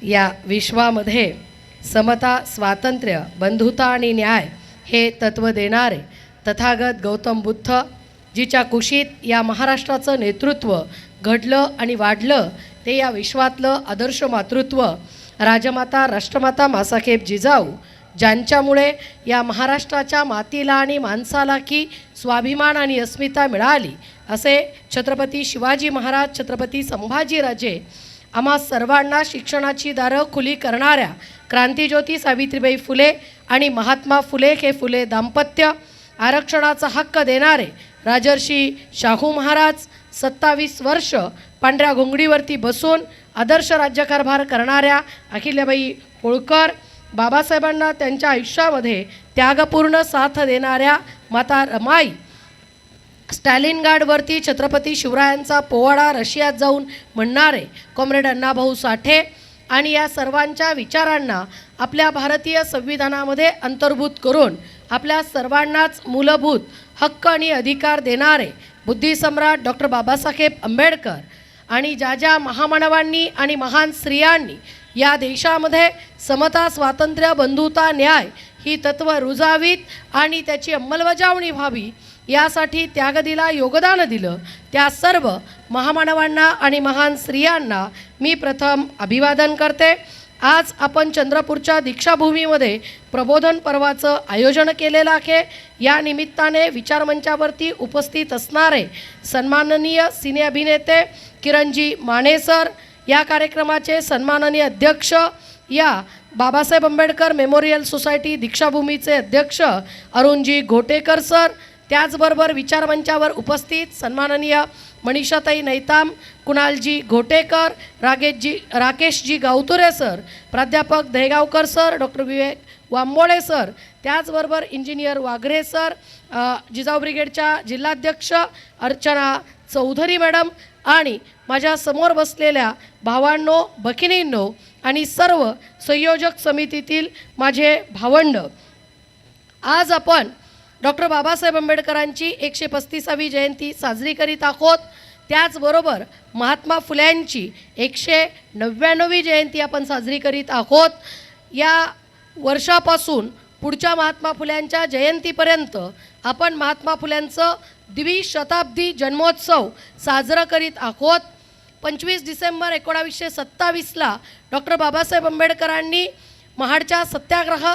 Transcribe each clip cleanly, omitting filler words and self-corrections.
या विश्वामध्ये समता, स्वातंत्र्य, बंधुता आणि न्याय हे तत्त्व देणारे तथागत गौतम बुद्ध जिच्या कुशीत या महाराष्ट्राचं नेतृत्व घडलं आणि वाढलं ते या विश्वातलं आदर्श मातृत्व राजमाता राष्ट्रमाता मासाहेब जिजाऊ ज्यांच्यामुळे या महाराष्ट्राच्या मातीला आणि माणसाला की स्वाभिमान आणि अस्मिता मिळाली असे छत्रपती शिवाजी महाराज, छत्रपती संभाजीराजे आम्हा सर्वांना शिक्षणाची दारं खुली करणाऱ्या क्रांतिज्योती सावित्रीबाई फुले आणि महात्मा फुले हे फुले दाम्पत्य, आरक्षणाचा हक्क देणारे राजर्षी शाहू महाराज, 27 वर्ष पांढऱ्या घोंगडीवरती बसून आदर्श राज्यकारभार करणाऱ्या अहिल्याबाई होळकर, बाबासाहेबांना त्यांच्या आयुष्यामध्ये त्यागपूर्ण साथ देणाऱ्या माता रमाई, स्टॅलिनग्राडवरती छत्रपती शिवरायांचा पोवाडा रशियात जाऊन म्हणणारे कॉम्रेड अण्णाभाऊ साठे आणि या सर्वांच्या विचारांना आपल्या भारतीय संविधानामध्ये अंतर्भूत करून आपल्या सर्वांनाच मूलभूत हक्क आणि अधिकार देणारे बुद्धिसम्राट डॉक्टर बाबासाहेब आंबेडकर आणि ज्या महामानवांनी आणि महान स्त्रियांनी या देशामध्ये समता, स्वातंत्र्य, बंधुता, न्याय ही तत्त्व रुजावीत आणि त्याची अंमलबजावणी व्हावी यासाठी त्याग दिला, योगदान दिलं त्या सर्व महामानवांना आणि महान स्त्रियांना मी प्रथम अभिवादन करते। आज आपण चंद्रपूरच्या दीक्षाभूमीमध्ये प्रबोधन पर्वाचं आयोजन केलेलं आहे। या निमित्ताने विचारमंचावरती उपस्थित असणारे सन्माननीय सिने अभिनेते किरणजी माने सर, या कार्यक्रमाचे सन्माननीय अध्यक्ष, या बाबासाहेब आंबेडकर मेमोरियल सोसायटी दीक्षाभूमीचे अध्यक्ष अरुणजी घोटेकर सर, त्याचबरोबर विचारमंचावर उपस्थित सन्माननीय मनीषाताई नैताम, कुणालजी घोटेकर, राकेशजी गावतुरे सर, प्राध्यापक दहेगावकर सर, डॉक्टर विवेक वांबोळे सर, त्याचबरोबर इंजिनियर वाघरे सर, जिजाऊ ब्रिगेडच्या जिल्हाध्यक्ष अर्चना चौधरी मॅडम आणि माझ्या समोर बसलेल्या भावांनो, भगिनींनो आणि सर्व संयोजक समितीतील माझे भावंड, आज आपण डॉक्टर बाबासाहेब आंबेडकरांची 135वी जयंती साजरी करीत आहोत। त्याचबरोबर महात्मा फुल्यांची 199वी जयंती आपण साजरी करीत आहोत। या वर्षापासून पुढच्या महात्मा फुल्यांच्या जयंतीपर्यंत आपण महात्मा फुल्यांचं द्विशताब्दी जन्मोत्सव साजरा करीत आहोत। 25 डिसेंबर 1927ला डॉक्टर बाबासाहेब आंबेडकरांनी महाडच्या सत्याग्रह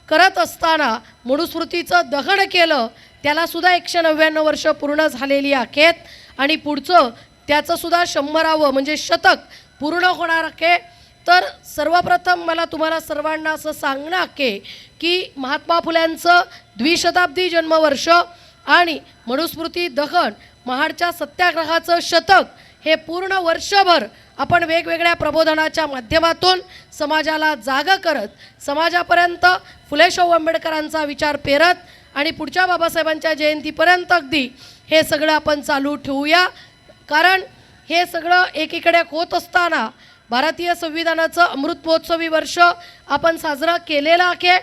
करत असताना मनुस्मृतीचं दहन केलं, त्यालासुद्धा 199 वर्ष पूर्ण झालेली आहेत आणि पुढचं त्याचंसुद्धा 100वे म्हणजे शतक पूर्ण होणार आहे। तर सर्वप्रथम मला तुम्हाला सर्वांना असं सांगणं आहे की महात्मा फुल्यांचं द्विशताब्दी जन्मवर्ष आणि मनुस्मृती दहन, महाडच्या सत्याग्रहाचं शतक हे पूर्ण वर्षभर आपण वेगवेगळ्या प्रबोधनाच्या माध्यमातून समाजाला जागा करत, समाजापर्यंत फुले शाहू आंबेडकरांचा विचार पेरत आणि पुढच्या बाबासाहेबांच्या जयंतीपर्यंत अगदी हे सगळं आपण चालू ठेवूया। कारण हे सगळं एकीकडे होत असताना भारतीय संविधानाचं अमृत महोत्सवी वर्ष आपण साजरा केलेलं आहे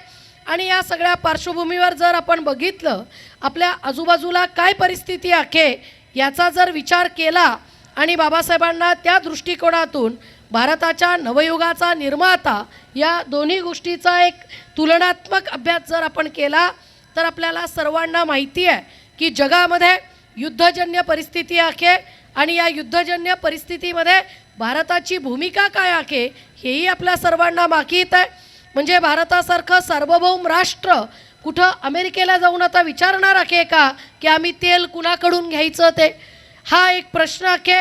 आणि या सगळ्या पार्श्वभूमीवर जर आपण बघितलं आपल्या आजूबाजूला काय परिस्थिती आहे याचा जर विचार केला आणि बाबासाहेबांना त्या दृष्टिकोनातून भारताच्या नवयुगाचा निर्माता या दोन्ही गोष्टीचा एक तुलनात्मक अभ्यास जर आपण केला तर आपल्याला सर्वांना माहिती आहे की जगामध्ये युद्धजन्य परिस्थिती आहे आणि या युद्धजन्य परिस्थितीमध्ये भारताची भूमिका काय आहे हेही आपल्या सर्वांना माहीत आहे। म्हणजे भारतासारखं सार्वभौम राष्ट्र कुठं अमेरिकेला जाऊन आता विचारणार आहे का की आम्ही तेल कुणाकडून घ्यायचं ते, हा एक प्रश्न आहे।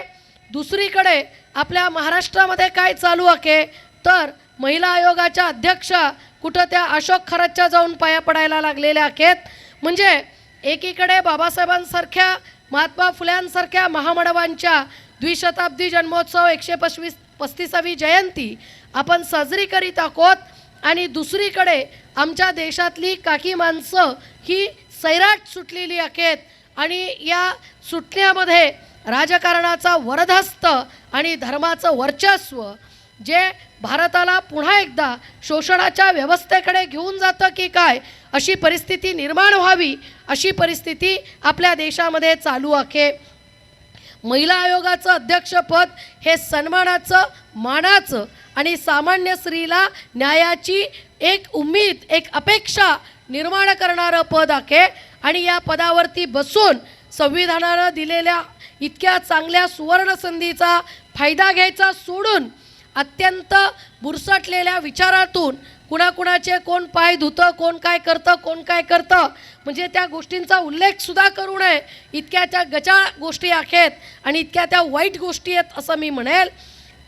दुसरीकडे आपल्या महाराष्ट्रामध्ये काय चालू आहे तर महिला आयोगाच्या अध्यक्षा कुठं त्या अशोक खरातच्या जाऊन पाया पडायला लागलेल्या आहेत। म्हणजे एकीकडे बाबासाहेबांसारख्या, महात्मा फुल्यांसारख्या महामानवांच्या द्विशताब्दी जन्मोत्सव 135वी जयंती आपण साजरी करीत आहोत आणि दुसरीकडे आमच्या देशातली काही माणसं ही सैराट सुटलेली आहेत आणि या सुटण्यामध्ये राजकारणाचा वरदहस्त आणि धर्माचं वर्चस्व जे भारताला पुन्हा एकदा शोषणाच्या व्यवस्थेकडे घेऊन जातं की काय अशी परिस्थिती निर्माण व्हावी, अशी परिस्थिती आपल्या देशामध्ये चालू आहे। महिला आयोगाचं अध्यक्षपद हे सन्मानाचं, मानाचं आणि सामान्य स्त्रीला न्यायाची एक उम्मीद, एक अपेक्षा निर्माण करणारं पद आहे. आणि या पदावरती बसून संविधानानं दिलेल्या इतक्या चांगल्या सुवर्ण संधीचा फायदा घ्यायचा सोडून अत्यंत बुरसटलेल्या विचारातून कुणाकुणाचे कोण पाय धुतं, कोण काय करतं म्हणजे त्या गोष्टींचा उल्लेखसुद्धा करू नये, इतक्या त्या गचाळ गोष्टी आहेत आणि इतक्या त्या वाईट गोष्टी आहेत असं मी म्हणेल.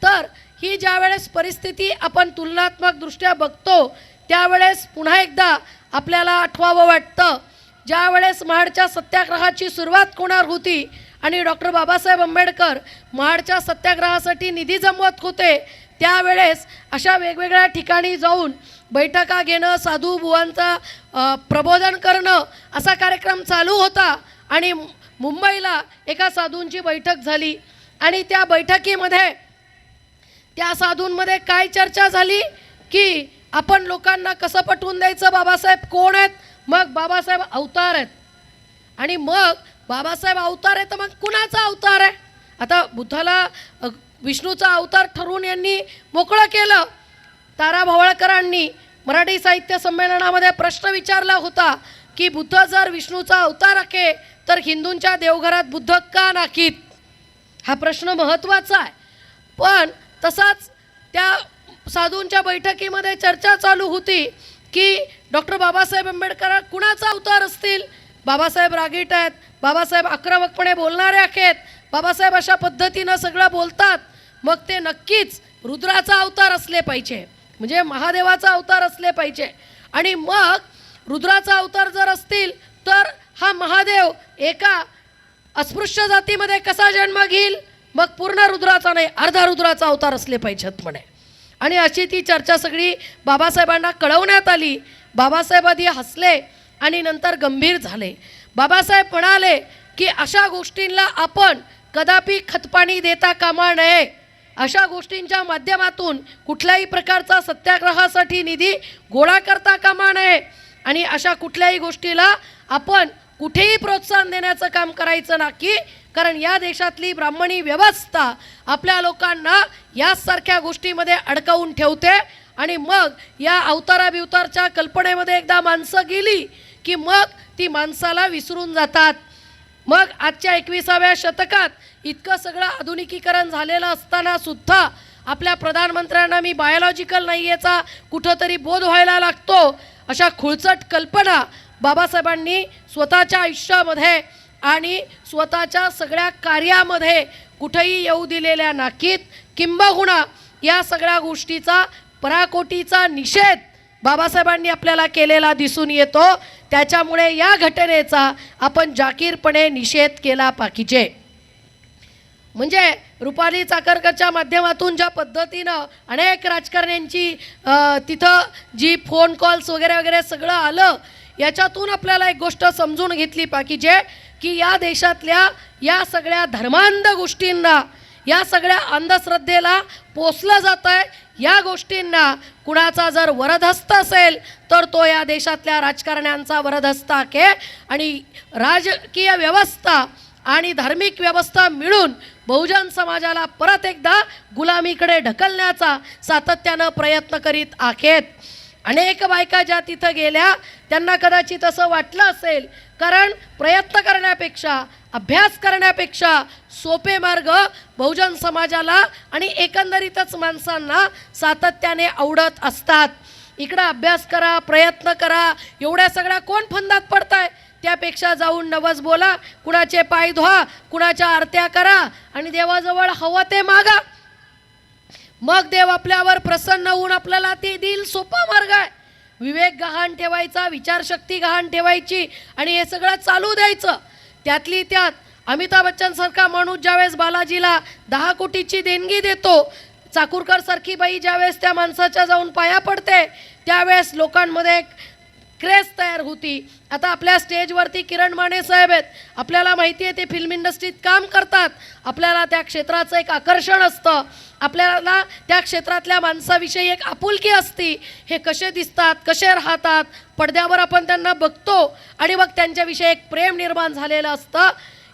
तर ही ज्यावेळेस परिस्थिती आपण तुलनात्मकदृष्ट्या बघतो त्यावेळेस पुन्हा एकदा आपल्याला आठवावं वाटतं, ज्यावेळेस महाडच्या सत्याग्रहाची सुरुवात होणार होती आणि डॉक्टर बाबासाहेब आंबेडकर महाडच्या सत्याग्रहासाठी निधी जमवत होते, त्यावेळेस अशा वेगवेगळ्या ठिकाणी जाऊन बैठका घेणं, साधू बुवांचा प्रबोधन करणं असा कार्यक्रम चालू होता. आणि मुंबईला एका साधूंची बैठक झाली आणि त्या बैठकीमध्ये त्या साधूंमध्ये काय चर्चा झाली की आपण लोकांना कसं पटवून द्यायचं, बाबासाहेब कोण आहेत, मग बाबासाहेब अवतार आहेत. आणि मग बाबासाहेब अवतार आहे तर मग कुणाचा अवतार आहे? आता बुद्धाला विष्णूचा अवतार ठरवून यांनी मोकळं केलं. तारा भवळकरांनी मराठी साहित्य संमेलनामध्ये प्रश्न विचारला होता की बुद्ध जर विष्णूचा अवतार आहे तर हिंदूंच्या देवघरात बुद्ध का नाहीत? हा प्रश्न महत्त्वाचा आहे. पण तसाच त्या साधूंच्या बैठकीमध्ये चर्चा चालू होती की डॉक्टर बाबासाहेब आंबेडकर कुणाचा अवतार असतील? बाबासाहेब रागीट आहेत, बाबासाहेब आक्रमकपणे बोलणारे आहेत, बाबासाहेब अशा पद्धतीनं सगळं बोलतात, मग ते नक्कीच रुद्राचा अवतार असले पाहिजे, म्हणजे महादेवाचा अवतार असले पाहिजे. आणि मग रुद्राचा अवतार जर असतील तर हा महादेव एका अस्पृश्य जातीमध्ये कसा जन्म घेईल? मग पूर्ण रुद्राचा नाही, अर्धा रुद्राचा अवतार असले पाहिजेत म्हणे. आणि अशी ती चर्चा सगळी बाबासाहेबांना कळवण्यात आली. बाबासाहेब आधी हसले आणि नंतर गंभीर झाले. बाबासाहेब म्हणाले की अशा गोष्टींना आपण कदापि खतपाणी देता कामा नये, अशा गोष्टींच्या माध्यमातून कुठल्याही प्रकारचा सत्याग्रहासाठी निधी गोळा करता कामा नये आणि अशा कुठल्याही गोष्टीला आपण कुठेही प्रोत्साहन देण्याचं काम करायचं नाही. कारण या देशातली ब्राह्मणी व्यवस्था आपल्या लोकांना यासारख्या गोष्टीमध्ये अडकवून ठेवते आणि मग या अवतारा बिवतारच्या कल्पनेमध्ये एकदा माणसं गेली की मग ती माणसाला विसरून जातात. मग आजच्या 21व्या शतकात इतकं सगळं आधुनिकीकरण झालेलं असताना सुद्धा आपल्या प्रधानमंत्र्यांना मी बायोलॉजिकल नाही याचा कुठंतरी बोध व्हायला लागतो. अशा खुळचट कल्पना बाबासाहेबांनी स्वतःच्या आयुष्यामध्ये आणि स्वतःच्या सगळ्या कार्यामध्ये कुठेही येऊ दिलेल्या नाहीत. किंबहुना या सगळ्या गोष्टीचा पराकोटीचा निषेध बाबासाहेबांनी आपल्याला केलेला दिसून येतो. त्याच्यामुळे या घटनेचा आपण जाकीरपणे निषेध केला पाहिजे. म्हणजे रुपाली चाकरकरच्या माध्यमातून ज्या पद्धतीनं अनेक राजकारण्यांची तिथं जी फोन कॉल्स वगैरे वगैरे सगळं आलं, याच्यातून आपल्याला एक गोष्ट समजून घेतली पाहिजे की या देशातल्या या सगळ्या धर्मांध गोष्टींना, या सगळ्या अंधश्रद्धेला पोसलं जातं आहे. या गोष्टींना कुणाचा जर वरदहस्त असेल तर तो या देशातल्या राजकारण्यांचा वरदहस्त आहे. आणि राजकीय व्यवस्था आणि धार्मिक व्यवस्था मिळून बहुजन समाजाला परत एकदा गुलामीकडे ढकलण्याचा सातत्यानं प्रयत्न करीत आहेत. अनेक बायका ज्या तिथं गेल्या त्यांना कदाचित असं वाटलं असेल, कारण प्रयत्न करण्यापेक्षा, अभ्यास करण्यापेक्षा सोपे मार्ग बहुजन समाजाला आणि एकंदरीतच माणसांना सातत्याने आवडत असतात. इकडं अभ्यास करा, प्रयत्न करा, एवढ्या सगळ्या कोण फंदात पडताय? त्यापेक्षा जाऊन नवस बोला, कुणाचे पाय धुवा, कुणाच्या आरत्या करा आणि देवाजवळ हवं ते मागा. मग देव आपल्यावर प्रसन्न होऊन आपल्याला ते देईल. सोपा मार्ग आहे. विवेक गहाण ठेवायचा, विचारशक्ती गहाण ठेवायची आणि हे सगळं चालू द्यायचं. त्यातली त्यात अमिताभ बच्चन सारखा माणूस ज्यावेळेस बालाजीला 10 कोटीची देणगी देतो, चाकूरकर सारखी बाई ज्यावेळेस त्या माणसाच्या जाऊन पाया पडते, त्यावेळेस लोकांमध्ये एक क्रेज तयार होती. आता आपल्या स्टेजवरती किरण माने साहेब आहेत. आपल्याला माहिती आहे ते फिल्म इंडस्ट्रीत काम करतात. आपल्याला त्या क्षेत्राचं एक आकर्षण असतं. आपल्याला त्या क्षेत्रातल्या माणसाविषयी एक आपुलकी असती. हे कसे दिसतात, कसे राहतात, पडद्यावर आपण त्यांना बघतो आणि मग त्यांच्याविषयी एक प्रेम निर्माण झालेलं असतं.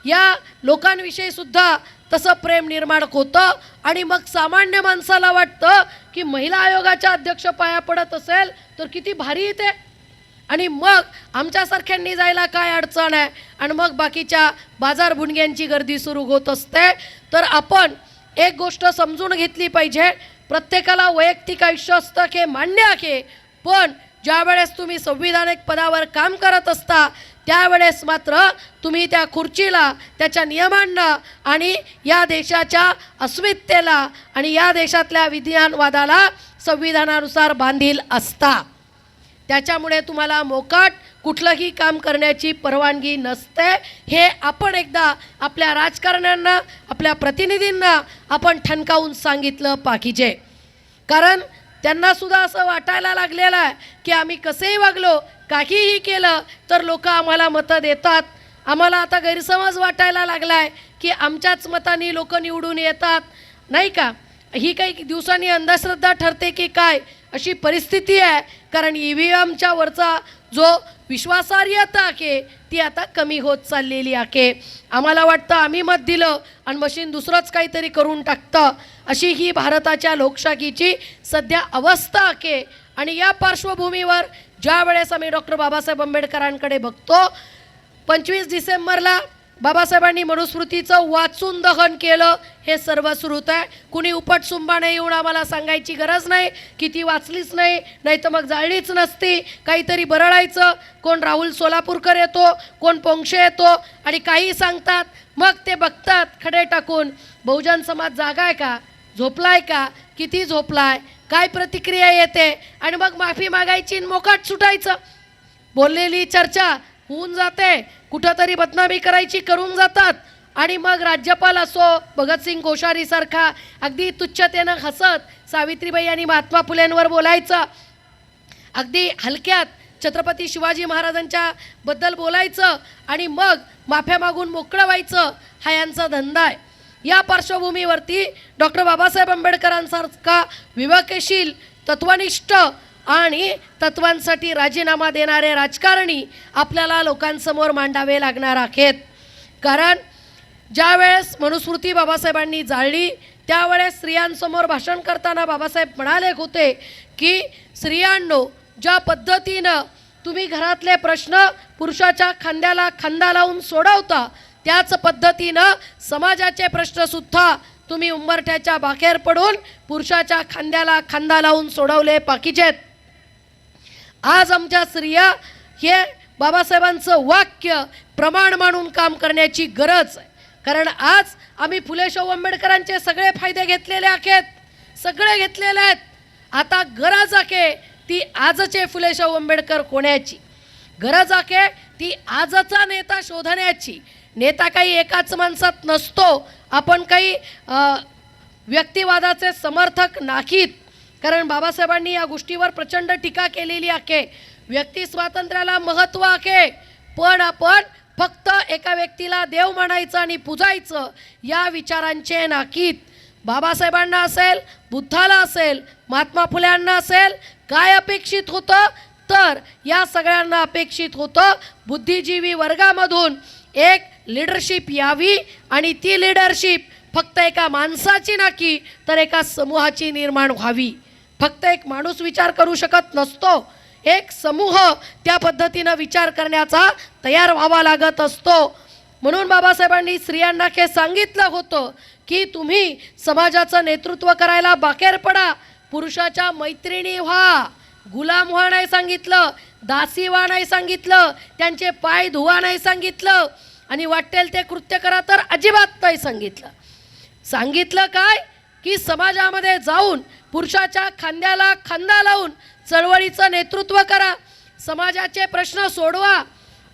या लोकांविषयी सुद्धा तसं प्रेम निर्माण होतं आणि मग सामान्य माणसाला वाटतं की महिला आयोगाच्या अध्यक्ष पाया पडत असेल तर किती भारी येते आणि मग आमच्यासारख्यांनी जायला काय अडचण आहे आणि मग बाकीच्या बाजार भुणग्यांची गर्दी सुरू होत असते. तर आपण एक गोष्ट समजून घेतली पाहिजे, प्रत्येकाला वैयक्तिक आयुष्य असतं हे मान्य आहे, पण ज्या वेळेस तुम्ही संविधानिक पदावर काम करत असता त्यावेळेस मात्र तुम्ही त्या खुर्चीला, त्याच्या नियमांना आणि या देशाच्या अस्मितेला आणि या देशातल्या विधानवादाला संविधानानुसार बांधील असता. त्याच्यामुळे तुम्हाला मोकाट कुठलंही काम करण्याची परवानगी नसते. हे आपण एकदा आपल्या राजकारण्यांना, आपल्या प्रतिनिधींना आपण ठणकावून सांगितलं पाहिजे. कारण त्यांना सुद्धा असं वाटायला लागलेलं आहे की आम्ही कसेही वागलो, काहीही केलं तर लोक आम्हाला मतं देतात. आम्हाला आता गैरसमज वाटायला लागला आहे की आमच्याच मतांनी लोक निवडून येतात, नाही का. ही काही दिवसांनी अंधश्रद्धा ठरते की काय अशी परिस्थिती आहे. कारण EVMच्या वरचा जो विश्वासार्हता आहे ती आता कमी होत चाललेली आहे. आम्हाला वाटतं आम्ही मत दिलं आणि मशीन दुसरंच काहीतरी करून टाकतं, अशी ही भारताच्या लोकशाहीची सध्या अवस्था आहे. आणि या पार्श्वभूमीवर ज्या वेळेस आम्ही डॉक्टर बाबासाहेब आंबेडकरांकडे बघतो, 25 डिसेंबरला बाबासाहेबांनी मनुस्मृतीचं वाचून दहन केलं, हे सर्व सुरूत आहे. कुणी उपटसुंबाने येऊन आम्हाला सांगायची गरज नाही की ती वाचलीच नाही, नाही तर मग जाळलीच नसती. काहीतरी बरळायचं, कोण राहुल सोलापूरकर येतो, कोण पोंक्षे येतो आणि काही सांगतात, मग ते बघतात खडे टाकून बहुजन समाज जागा आहे का, झोपलाय का, किती झोपलाय, काय प्रतिक्रिया येते आणि मग माफी मागायची आणि मोकाट सुटायचं. बोललेली चर्चा होऊन जाते, कुठंतरी बदनामी करायची करून जातात आणि मग राज्यपाल असो, भगतसिंग कोश्यारीसारखा अगदी तुच्छतेनं हसत सावित्रीबाई आणि महात्मा फुलेंवर बोलायचं, अगदी हलक्यात छत्रपती शिवाजी महाराजांच्या बद्दल बोलायचं आणि मग माफ्या मागून मोकळं व्हायचं, हा यांचा धंदा आहे. या पार्श्वभूमीवरती डॉक्टर बाबासाहेब आंबेडकरांसारखा विवेकशील, तत्वनिष्ठ आणि तत्वांसाठी राजीनामा देणारे राजकारणी आपल्याला लोकांसमोर मांडावे लागणार आहेत. कारण ज्या वेळेस मनुस्मृती बाबासाहेबांनी जाळली त्यावेळेस स्त्रियांसमोर भाषण करताना बाबासाहेब म्हणाले होते की स्त्रियांनो, ज्या पद्धतीनं तुम्ही घरातले प्रश्न पुरुषाच्या खांद्याला खांदा लावून सोडवता, त्याच पद्धतीनं समाजाचे प्रश्नसुद्धा तुम्ही उंबरठ्याच्या बाहेर पडून पुरुषाच्या खांद्याला खांदा लावून सोडवले पाहिजेत. आज आमच्या स्त्रिया हे बाबासाहेबांचं वाक्य प्रमाण मानून काम करण्याची गरज आहे. कारण आज आम्ही फुले शाहू आंबेडकरांचे सगळे फायदे घेतलेले आहेत, सगळे घेतलेले आहेत. आता गरज आहे ती आजचे फुले शाहू आंबेडकर होण्याची, गरज आहे ती आजचा नेता शोधण्याची. नेता काही एकाच माणसात नसतो. आपण काही व्यक्तिवादाचे समर्थक नाहीत, कारण बाबासाहेबांनी या गोष्टीवर प्रचंड टीका केलेली आहे. व्यक्ती स्वातंत्र्याला महत्त्व आहे, पण आपण फक्त एका व्यक्तीला देव मानायचं आणि पूजायचं या विचारांचे नाहीत. बाबासाहेबांना असेल, बुद्धाला असेल, महात्मा फुल्यांना असेल, काय अपेक्षित होतं तर या सगळ्यांना अपेक्षित होतं बुद्धिजीवी वर्गामधून एक लीडरशिप यावी आणि ती लीडरशिप फक्त एका माणसाची नाही तर एका समूहाची निर्माण व्हावी. फक्त एक माणूस विचार करू शकत नसतो, एक समूह त्या पद्धतीनं विचार करण्याचा तयार व्हावा लागत असतो. म्हणून बाबासाहेबांनी स्त्रियांना हे सांगितलं होतं की तुम्ही समाजाचं नेतृत्व करायला बाहेर पडा, पुरुषाच्या मैत्रिणी व्हा. गुलाम व्हा नाही सांगितलं, दासी व्हा नाही सांगितलं, त्यांचे पाय धुवा नाही सांगितलं आणि वाटेल ते कृत्य करा तर अजिबात नाही सांगितलं. सांगितलं काय की समाजामध्ये जाऊन पुरुषाच्या खांद्याला खांदा लावून चळवळीचं नेतृत्व करा, समाजाचे प्रश्न सोडवा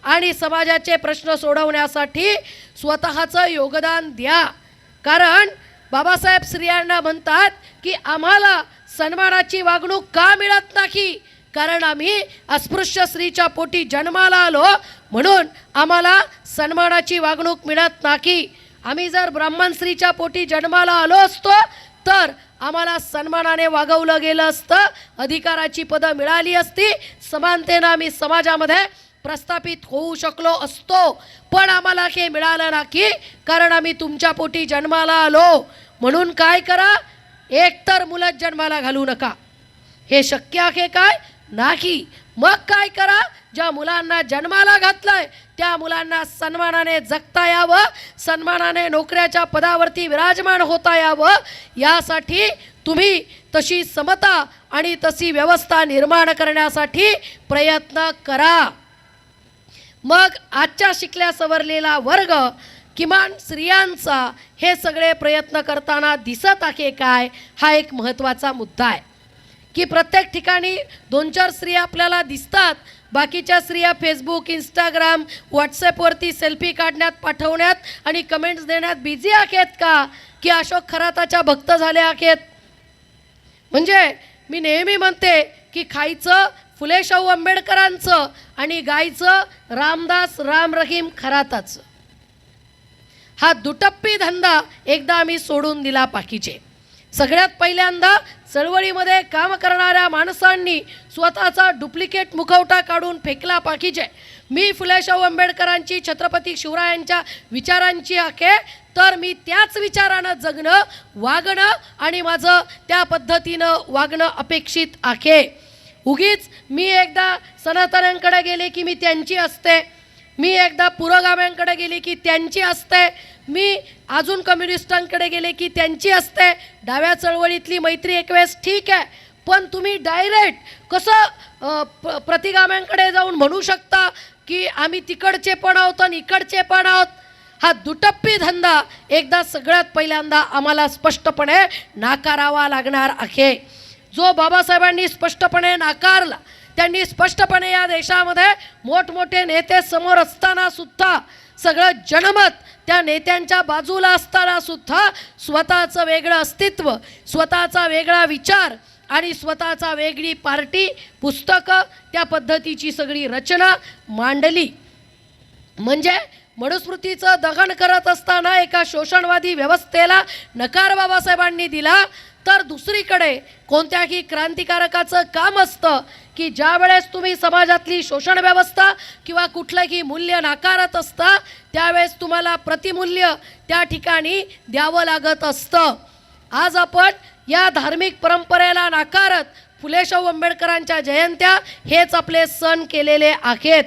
आणि समाजाचे प्रश्न सोडवण्यासाठी स्वतःचं योगदान द्या. कारण बाबासाहेब स्त्रियांना म्हणतात की आम्हाला सन्मानाची वागणूक का मिळत नाही, कारण आम्ही अस्पृश्य स्त्रीच्या पोटी जन्माला आलो म्हणून आम्हाला सन्मानाची वागणूक मिळत नाही. आम्ही जर ब्राह्मण स्त्रीच्या पोटी जन्माला आलो असतो तर आम्हाला सन्मानाने वागवलं गेलं असतं, अधिकाराची पदं मिळाली असती, समानतेनं आम्ही समाजामध्ये प्रस्थापित होऊ शकलो असतो, पण आम्हाला हे मिळालं नाही, कारण आम्ही तुमच्या पोटी जन्माला आलो. म्हणून काय करा, एकतर मुलं जन्माला घालू नका. हे शक्य आहे काय? नाही. मग काय करा, ज्या मुलांना जन्माला घातलंय त्या मुलांना सन्मानाने जगता यावं, सन्मानाने नोकऱ्याच्या पदावरती विराजमान होता यावं, यासाठी तुम्ही तशी समता आणि तशी व्यवस्था निर्माण करण्यासाठी प्रयत्न करा. मग आजच्या शिकल्या सवरलेला वर्ग, किमान स्त्रियांचा, हे सगळे प्रयत्न करताना दिसत आहे काय, हा एक महत्त्वाचा मुद्दा आहे. की प्रत्येक ठिकाणी 2-4 स्त्रिया आपल्याला दिसतात, बाकीच्या स्त्रिया फेसबुक, इंस्टाग्राम, व्हॉट्सॲपवरती सेल्फी काढण्यात, पाठवण्यात आणि कमेंट्स देण्यात बिझी आहेत का, की अशोक खराताच्या भक्त झाल्या आहेत? म्हणजे मी नेहमी म्हणते की खायचं फुले शाहू आंबेडकरांचं आणि गायचं रामदास राम रहीम खराताचं. हा दुटप्पी धंदा एकदा आम्ही सोडून दिला पाहिजे. सगळ्यात पहिल्यांदा चळवळीमध्ये काम करणाऱ्या माणसांनी स्वतःचा डुप्लिकेट मुखवटा काढून फेकला पाहिजे. मी फुले शाहू आंबेडकरांची, छत्रपती शिवरायांच्या विचारांची आहे, तर मी त्याच विचारानं जगणं, वागणं आणि माझं त्या पद्धतीनं वागणं अपेक्षित आहे. उगीच मी एकदा सनातन्यांकडे गेले की मी त्यांची असते, मी एकदा पुरोगाम्यांकडे गेले की त्यांची असते, मी अजून कम्युनिस्टांकडे गेले की त्यांची असते. डाव्या चळवळीतली मैत्री एक वेळेस ठीक आहे, पण तुम्ही डायरेक्ट कसं प्रतिगाम्यांकडे जाऊन म्हणू शकता की आम्ही तिकडचे पण आहोत आणि इकडचे पण आहोत? हा दुटप्पी धंदा एकदा सगळ्यात पहिल्यांदा आम्हाला स्पष्टपणे नाकारावा लागणार आहे. जो बाबासाहेबांनी स्पष्टपणे नाकारला, त्यांनी स्पष्टपणे या देशामध्ये मोठमोठे नेते समोर असताना सुद्धा, सगळं जनमत त्या नेत्यांच्या बाजूला असताना सुद्धा स्वतःचं वेगळं अस्तित्व, स्वतःचा वेगळा विचार आणि स्वतःचा वेगळी पार्टी, पुस्तकं, त्या पद्धतीची सगळी रचना मांडली. म्हणजे मनुस्मृतीचं दहन करत असताना एका शोषणवादी व्यवस्थेला नकार बाबासाहेबांनी दिला, तर दुसरीकडे कोणत्याही क्रांतिकारकाचं काम असतं की ज्या वेळेस तुम्ही समाजातली शोषण व्यवस्था किंवा कुठलंही मूल्य नाकारत असता, त्यावेळेस तुम्हाला प्रतिमूल्य त्या ठिकाणी द्यावं लागत असतं. आज आपण या धार्मिक परंपरेला नाकारत फुले शाहू आंबेडकरांच्या जयंत्या हेच आपले सण केलेले आहेत.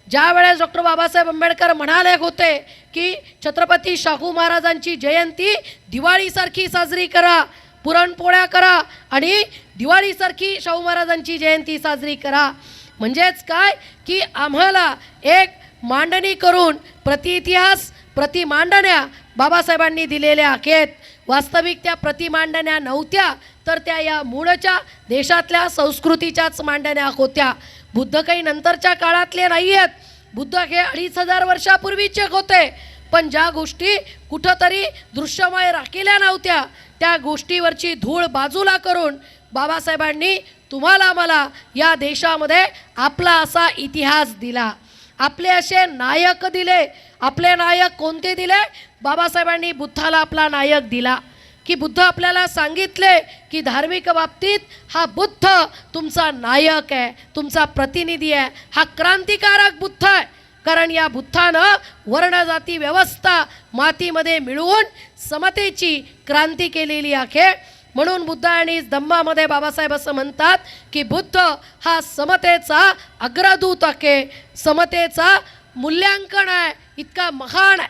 ज्या वेळेस डॉक्टर बाबासाहेब आंबेडकर म्हणाले होते की छत्रपती शाहू महाराजांची जयंती दिवाळीसारखी साजरी करा, पुरणपोळ्या करा आणि दिवाळीसारखी शाहू महाराजांची जयंती साजरी करा, म्हणजेच काय की आम्हाला एक मांडणी करून प्रतिइतिहास, प्रतिमांडण्या बाबासाहेबांनी दिलेल्या आहेत. वास्तविक त्या प्रतिमांडण्या नव्हत्या, तर त्या या मूळच्या देशातल्या संस्कृतीच्याच मांडण्या होत्या. बुद्ध काही नंतरच्या काळातले नाही आहेत, बुद्ध हे 2500 वर्षापूर्वीचे होते. पण ज्या गोष्टी कुठंतरी दृश्यमय राखिल्या नव्हत्या, त्या गोष्टीवरची धूळ बाजूला करून बाबासाहेबांनी तुम्हाला मला या देशामध्ये आपला असा इतिहास दिला, आपले असे नायक दिले. आपले नायक कोणते दिले? बाबासाहेबांनी बुद्धाला आपला नायक दिला. की बुद्ध आपल्याला सांगितले की धार्मिक बाबतीत हा बुद्ध तुमचा नायक आहे, तुमचा प्रतिनिधी आहे, हा क्रांतिकारक बुद्ध आहे. कारण या बुद्धानं वर्णजाती व्यवस्था मातीमध्ये मिळवून समतेची क्रांती केलेली आहे. म्हणून बुद्ध आणि धम्मामध्ये बाबासाहेब असं म्हणतात की बुद्ध हा समतेचा अग्रदूत आहे, समतेचा मूल्यांकन आहे, इतका महान आहे.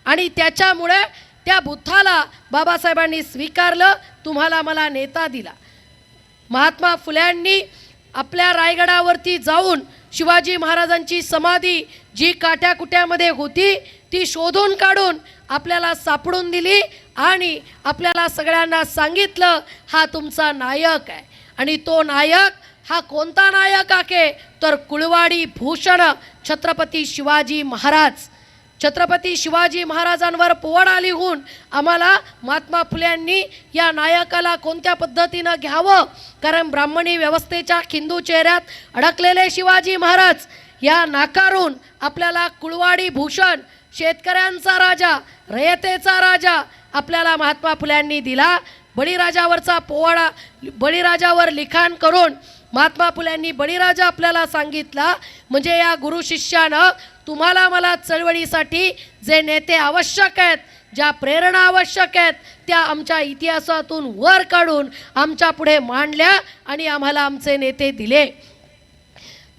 आणि त्याच्यामुळे त्या बुद्धाला बाबासाहेबांनी स्वीकारलं, तुम्हाला मला नेता दिला. महात्मा फुल्यांनी आपल्या रायगडावरती जाऊन शिवाजी महाराजांची समाधी जी काट्याकुट्यामध्ये होती ती शोधून काढून आपल्याला सापडून दिली आणि आपल्याला सगळ्यांना सांगितलं हा तुमचा नायक आहे. आणि तो नायक हा कोणता नायक आहे? तर कुळवाडी भूषण छत्रपती शिवाजी महाराज. छत्रपती शिवाजी महाराजांवर पोवाडा लिहून आम्हाला महात्मा फुल्यांनी या नायकाला कोणत्या पद्धतीनं घ्यावं, कारण ब्राह्मणी व्यवस्थेच्या खिंदू चेहऱ्यात अडकलेले शिवाजी महाराज या नाकारून आपल्याला कुळवाडी भूषण, शेतकऱ्यांचा राजा, रयतेचा राजा आपल्याला महात्मा फुल्यांनी दिला. बळीराजावरचा पोवाडा, बळीराजावर लिखाण करून महात्मा फुल्यांनी बळीराजा आपल्याला सांगितला, म्हणजे या गुरु शिष्यानं तुम्हाला मला चळवळीसाठी जे नेते आवश्यक आहेत, ज्या प्रेरणा आवश्यक आहेत, त्या आमच्या इतिहासातून वर काढून आमच्या पुढे मांडल्या आणि आम्हाला आमचे नेते दिले.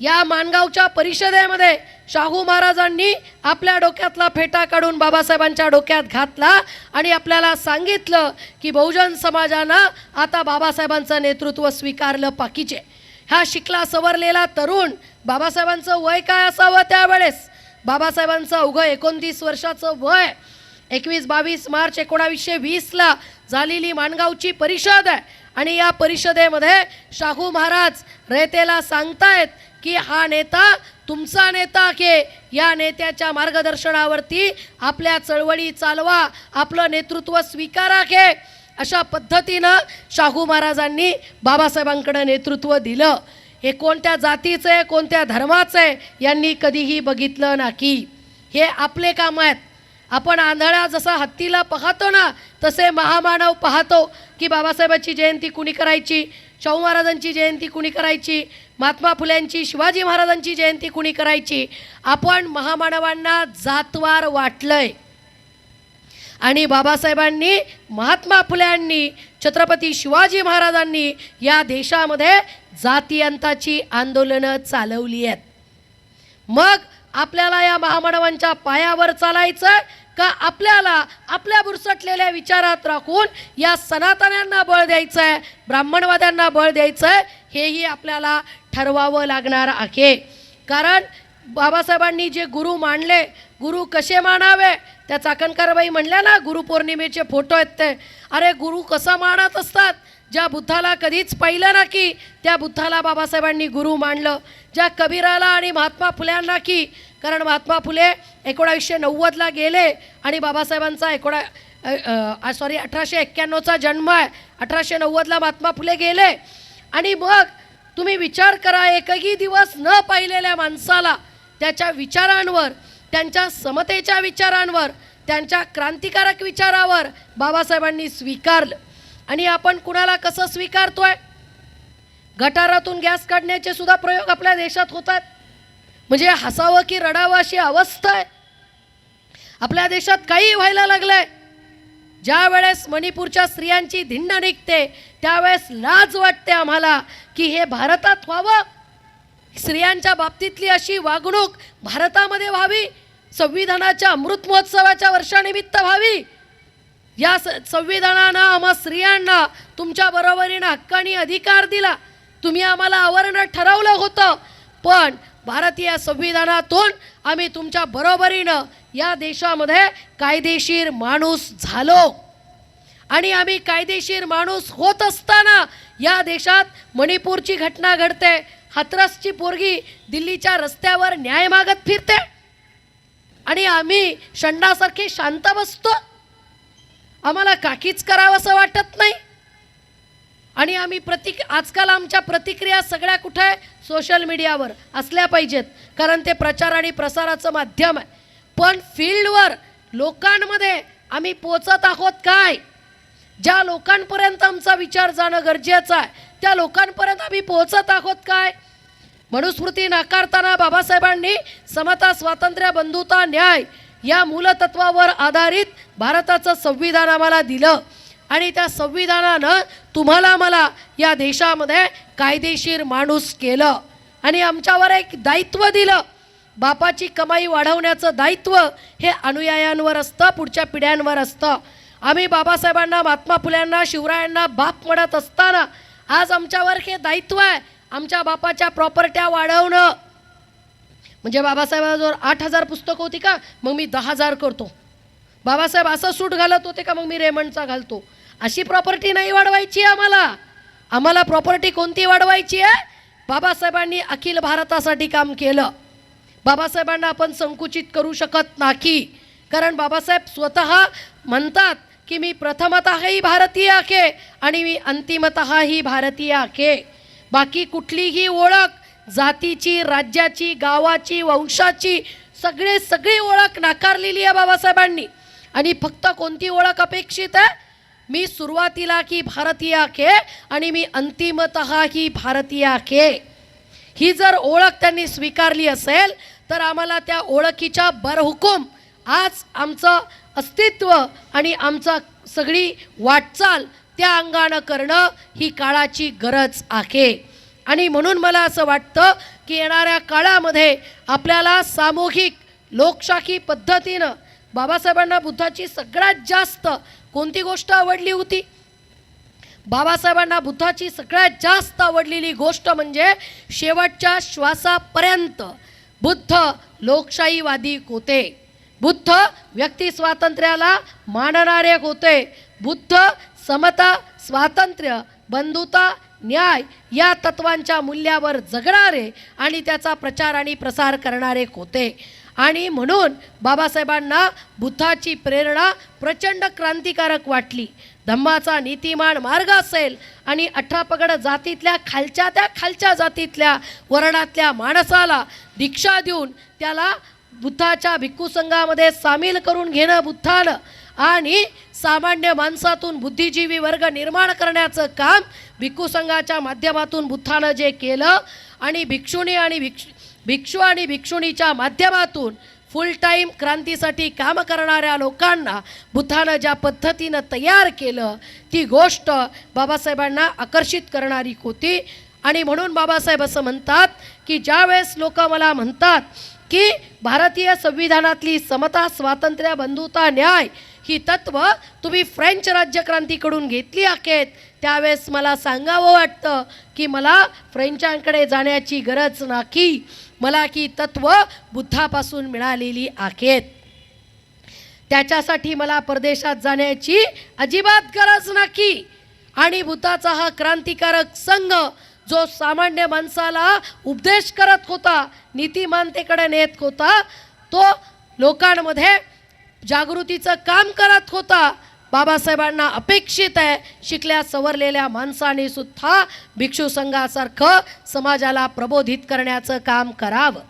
या माणगावच्या परिषदेमध्ये शाहू महाराजांनी आपल्या डोक्यातला फेटा काढून बाबासाहेबांच्या डोक्यात घातला आणि आपल्याला सांगितलं की बहुजन समाजानं आता बाबासाहेबांचं नेतृत्व स्वीकारलं पाहिजे. हा शिकला सवरलेला तरुण, बाबासाहेबांचं वय काय असावं त्यावेळेस? बाबासाहेबांचं अवघं 29 वर्षाचं वय. 21-22 मार्च 1920ला झालेली माणगावची परिषद आहे आणि या परिषदेमध्ये शाहू महाराज रयतेला सांगतायत की हा नेता तुमचा नेता आहे, या नेत्याच्या मार्गदर्शनावरती आपल्या चळवळी चालवा, आपलं नेतृत्व स्वीकारा आहे. अशा पद्धतीनं शाहू महाराजांनी बाबासाहेबांकडे नेतृत्व दिलं. हे कोणत्या जातीचं आहे, कोणत्या धर्माचं आहे यांनी कधीही बघितलं नाही. हे आपले काम आहेत. आपण आंधळा जसा हत्तीला पाहतो ना, तसे महामानव पाहतो की बाबासाहेबांची जयंती कुणी करायची, शाहू महाराजांची जयंती कुणी करायची, महात्मा फुल्यांची, शिवाजी महाराजांची जयंती कुणी करायची. आपण महामानवांना जातवार वाटलंय आणि बाबासाहेबांनी, महात्मा फुल्यांनी, छत्रपती शिवाजी महाराजांनी या देशामध्ये जातीयंताची आंदोलनं चालवली आहेत. मग आपल्याला या महामानवांच्या पायावर चालायचं का आपल्याला आपल्या बुरसटलेल्या विचारात राखून या सनातन्यांना बळ द्यायचं आहे, ब्राह्मणवाद्यांना बळ द्यायचं आहे, हेही आपल्याला ठरवावं लागणार आहे. कारण बाबासाहेबांनी जे गुरु मानले, गुरु कसे मानावे, त्या चाकणकारबाई म्हणल्या ना गुरुपौर्णिमेचे फोटो आहेत ते. अरे गुरु कसा मानत असतात? ज्या बुद्धाला कधीच पाहिलं ना की त्या बुद्धाला बाबासाहेबांनी गुरु मानलं. ज्या कबीराला आणि महात्मा फुल्यांना की, कारण महात्मा फुले 1990ला गेले आणि बाबासाहेबांचा 1891चा जन्म आहे, 1890ला महात्मा फुले गेले. आणि मग तुम्ही विचार करा, एकही दिवस न पाहिलेल्या माणसाला त्याच्या विचारांवर, त्यांच्या समतेच्या विचारांवर, त्यांच्या क्रांतिकारक विचारावर बाबासाहेबांनी स्वीकारलं. आणि आपण कुणाला कसं स्वीकारतोय? गटारातून गॅस काढण्याचे सुद्धा प्रयोग आपल्या देशात होतात. म्हणजे हसावं की रडावं अशी अवस्था आहे. आपल्या देशात काही व्हायला लागलंय. ज्या वेळेस मणिपूरच्या स्त्रियांची धिंड निघते त्यावेळेस लाज वाटते आम्हाला की हे भारतात व्हावं. स्त्रियांच्या बाबतीतली अशी वागणूक भारतामध्ये व्हावी, संविधानाच्या अमृत महोत्सवाच्या वर्षानिमित्त व्हावी. या संविधानानं आम्हा स्त्रियांना तुमच्या बरोबरीनं हक्कानी अधिकार दिला. तुम्ही आम्हाला आवरणं ठरवलं होतं, पण भारतीय संविधानातून आम्ही तुमच्या बरोबरीनं या देशामध्ये कायदेशीर माणूस झालो. आणि आम्ही कायदेशीर माणूस होत असताना या देशात मणिपूरची घटना घडते, हाथरसची पोरगी दिल्लीच्या रस्त्यावर न्याय मागत फिरते आणि आम्ही शंडासारखे शांत बसतो. आम्हाला काकीच करावंसं वाटत नाही. आणि आम्ही आजकाल आमच्या प्रतिक्रिया सगळ्या कुठे सोशल मीडियावर असल्या पाहिजेत, कारण ते प्रचार आणि प्रसाराचं माध्यम आहे. पण फील्डवर लोकांमध्ये आम्ही पोचत आहोत काय? ज्या लोकांपर्यंत आमचा विचार जाणं गरजेचं आहे त्या लोकांपर्यंत आम्ही पोचत आहोत काय? मनुस्मृती नाकारताना बाबासाहेबांनी समता, स्वातंत्र्य, बंधुता, न्याय या मूलतत्वावर आधारित भारताचं संविधान आम्हाला दिलं आणि त्या संविधानानं तुम्हाला मला या देशामध्ये कायदेशीर माणूस केलं आणि आमच्यावर एक दायित्व दिलं. बापाची कमाई वाढवण्याचं दायित्व हे अनुयायांवर असतं, पुढच्या पिढ्यांवर असतं. आम्ही बाबासाहेबांना, महात्मा फुल्यांना, शिवरायांना बाप म्हणत असताना आज आमच्यावर हे दायित्व आहे आमच्या बापाच्या प्रॉपर्ट्या वाढवणं. म्हणजे बाबासाहेबांजवळ 8,000 पुस्तकं होती का, मग मी 10,000 करतो. बाबासाहेब असं सूट घालत होते का, मग मी रेमंडचा घालतो. अशी प्रॉपर्टी नाही वाढवायची आम्हाला. आम्हाला प्रॉपर्टी कोणती वाढवायची आहे? बाबासाहेबांनी अखिल भारतासाठी काम केलं. बाबासाहेबांना आपण संकुचित करू शकत नाही, कारण बाबासाहेब स्वतः म्हणतात की मी प्रथमतःही भारतीय आहे आणि मी अंतिमतःही भारतीय आहे. बाकी कुठलीही ओळख, जातीची, राज्याची, गावाची, वंशाची, सगळी ओळख नाकारलेली आहे बाबासाहेबांनी. आणि फक्त कोणती ओळख अपेक्षित आहे? मी सुरुवातीला की भारतीय आहे आणि मी अंतिमतः ही भारतीय आहे, ही जर ओळख त्यांनी स्वीकारली असेल तर आम्हाला त्या ओळखीच्या बरहुकूम आज आमचं अस्तित्व आणि आमचा सगळी वाटचाल त्या अंगानं करणं ही काळाची गरज आहे. आणि म्हणून मला असं वाटतं की येणाऱ्या काळामध्ये आपल्याला सामूहिक लोकशाही पद्धतीनं बाबासाहेबांना बुद्धाची सगळ्यात जास्त कोणती गोष्ट आवडली होती? बाबासाहेबांना बुद्धाची सगळ्यात जास्त आवडलेली गोष्ट म्हणजे शेवटच्या श्वासापर्यंत बुद्ध लोकशाहीवादी होते, बुद्ध व्यक्ती स्वातंत्र्याला मानणारे होते, बुद्ध समता, स्वातंत्र्य, बंधुता, न्याय या तत्वांच्या मूल्यावर जगणारे आणि त्याचा प्रचार आणि प्रसार करणारे होते. आणि म्हणून बाबासाहेबांना बुद्धाची प्रेरणा प्रचंड क्रांतिकारक वाटली. धम्माचा नीतिमान मार्ग असेल आणि 18 पगड जातीतल्या खालच्या जातीतल्या वर्णातल्या माणसाला दीक्षा देऊन त्याला बुद्धाच्या भिक्खू संघामध्ये सामील करून घेणं बुद्धानं आणि सामान्य माणसातून बुद्धिजीवी वर्ग निर्माण करण्याचं काम भिक्खू संघाच्या माध्यमातून बुद्धानं जे केलं आणि भिक्षू आणि भिक्षुणीच्या माध्यमातून फुल टाईम क्रांतीसाठी काम करणाऱ्या लोकांना बुद्धानं ज्या पद्धतीनं तयार केलं ती गोष्ट बाबासाहेबांना आकर्षित करणारी होती. आणि म्हणून बाबासाहेब असं म्हणतात की ज्यावेळेस लोक मला म्हणतात की भारतीय संविधानातली समता, स्वातंत्र्य, बंधुता, न्याय ही तत्व तुम्ही फ्रेंच राज्यक्रांतीकडून घेतली आहेत, त्यावेळेस मला सांगावं वाटतं की मला फ्रेंचांकडे जाण्याची गरज नाही, मला की तत्व बुद्धापासून मिळालेली आहेत. त्याच्यासाठी मला परदेशात जाण्याची अजिबात गरज नाही. आणि बुद्धाचा हा क्रांतिकारक संघ जो सामान्य माणसाला उपदेश करत होता, नीतिमानतेकडे नेत होता, तो लोकांमध्ये जागृतीचं काम करत होता. बाबासाहेबांना अपेक्षित आहे शिकल्या सवरलेल्या माणसाने सुद्धा भिक्षू संघासारखं समाजाला प्रबोधित करण्याचं काम करावं.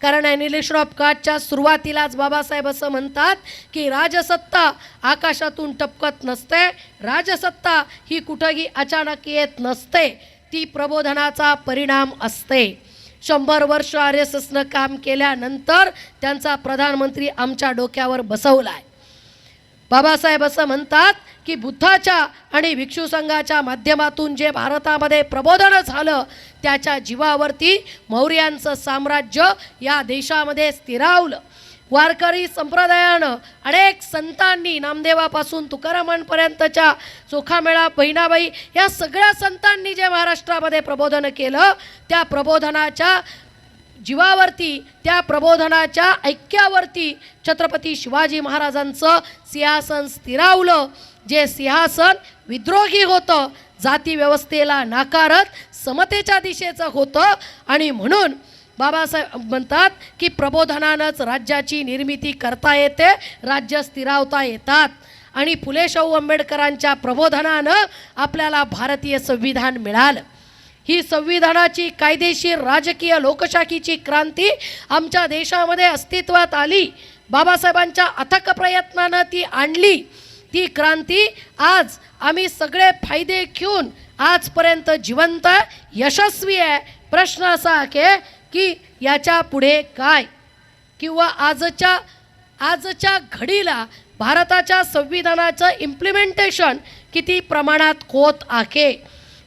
कारण ॲनिलेशन ऑफ कास्टच्या सुरुवातीलाच बाबासाहेब असं म्हणतात की राजसत्ता आकाशातून टपकत नसते, राजसत्ता ही कुठंही अचानक येत नसते, ती प्रबोधनाचा परिणाम असते. 100 वर्ष RSSनं काम केल्यानंतर त्यांचा प्रधानमंत्री आमच्या डोक्यावर बसवलाय. बाबासाहेब असं म्हणतात की बुद्धाच्या आणि भिक्षू संघाच्या माध्यमातून जे भारतामध्ये प्रबोधन झालं त्याच्या जीवावरती मौर्यांचं साम्राज्य या देशामध्ये स्थिरावलं. वारकरी संप्रदायानं अनेक संतांनी, नामदेवापासून तुकारामांपर्यंतच्या चोखामेळा, बहिणाबाई या सगळ्या संतांनी जे महाराष्ट्रामध्ये प्रबोधन केलं त्या प्रबोधनाच्या जीवावरती, त्या प्रबोधनाच्या ऐक्यावरती छत्रपती शिवाजी महाराजांचं सिंहासन स्थिरावलं. जे सिंहासन विद्रोही होतं, जाती व्यवस्थेला नाकारत समतेच्या दिशेचं होतं. आणि म्हणून बाबासाहेब म्हणतात की प्रबोधनानंच राज्याची निर्मिती करता येते, राज्य स्थिरावता येतात. आणि फुले शाहू आंबेडकरांच्या प्रबोधनानं आपल्याला भारतीय संविधान मिळालं. ही संविधानाची कायदेशीर राजकीय लोकशाहीची क्रांती आमच्या देशामध्ये अस्तित्वात आली. बाबासाहेबांच्या अथक प्रयत्नानं ती आणली. ती क्रांती आज आम्ही सगळे फायदे घेऊन आजपर्यंत जिवंत आहे, यशस्वी आहे. प्रश्न असा आहे की याच्या पुढे काय, किंवा आजच्या घडीला भारताच्या संविधानाचं इम्प्लिमेंटेशन किती प्रमाणात होत आहे.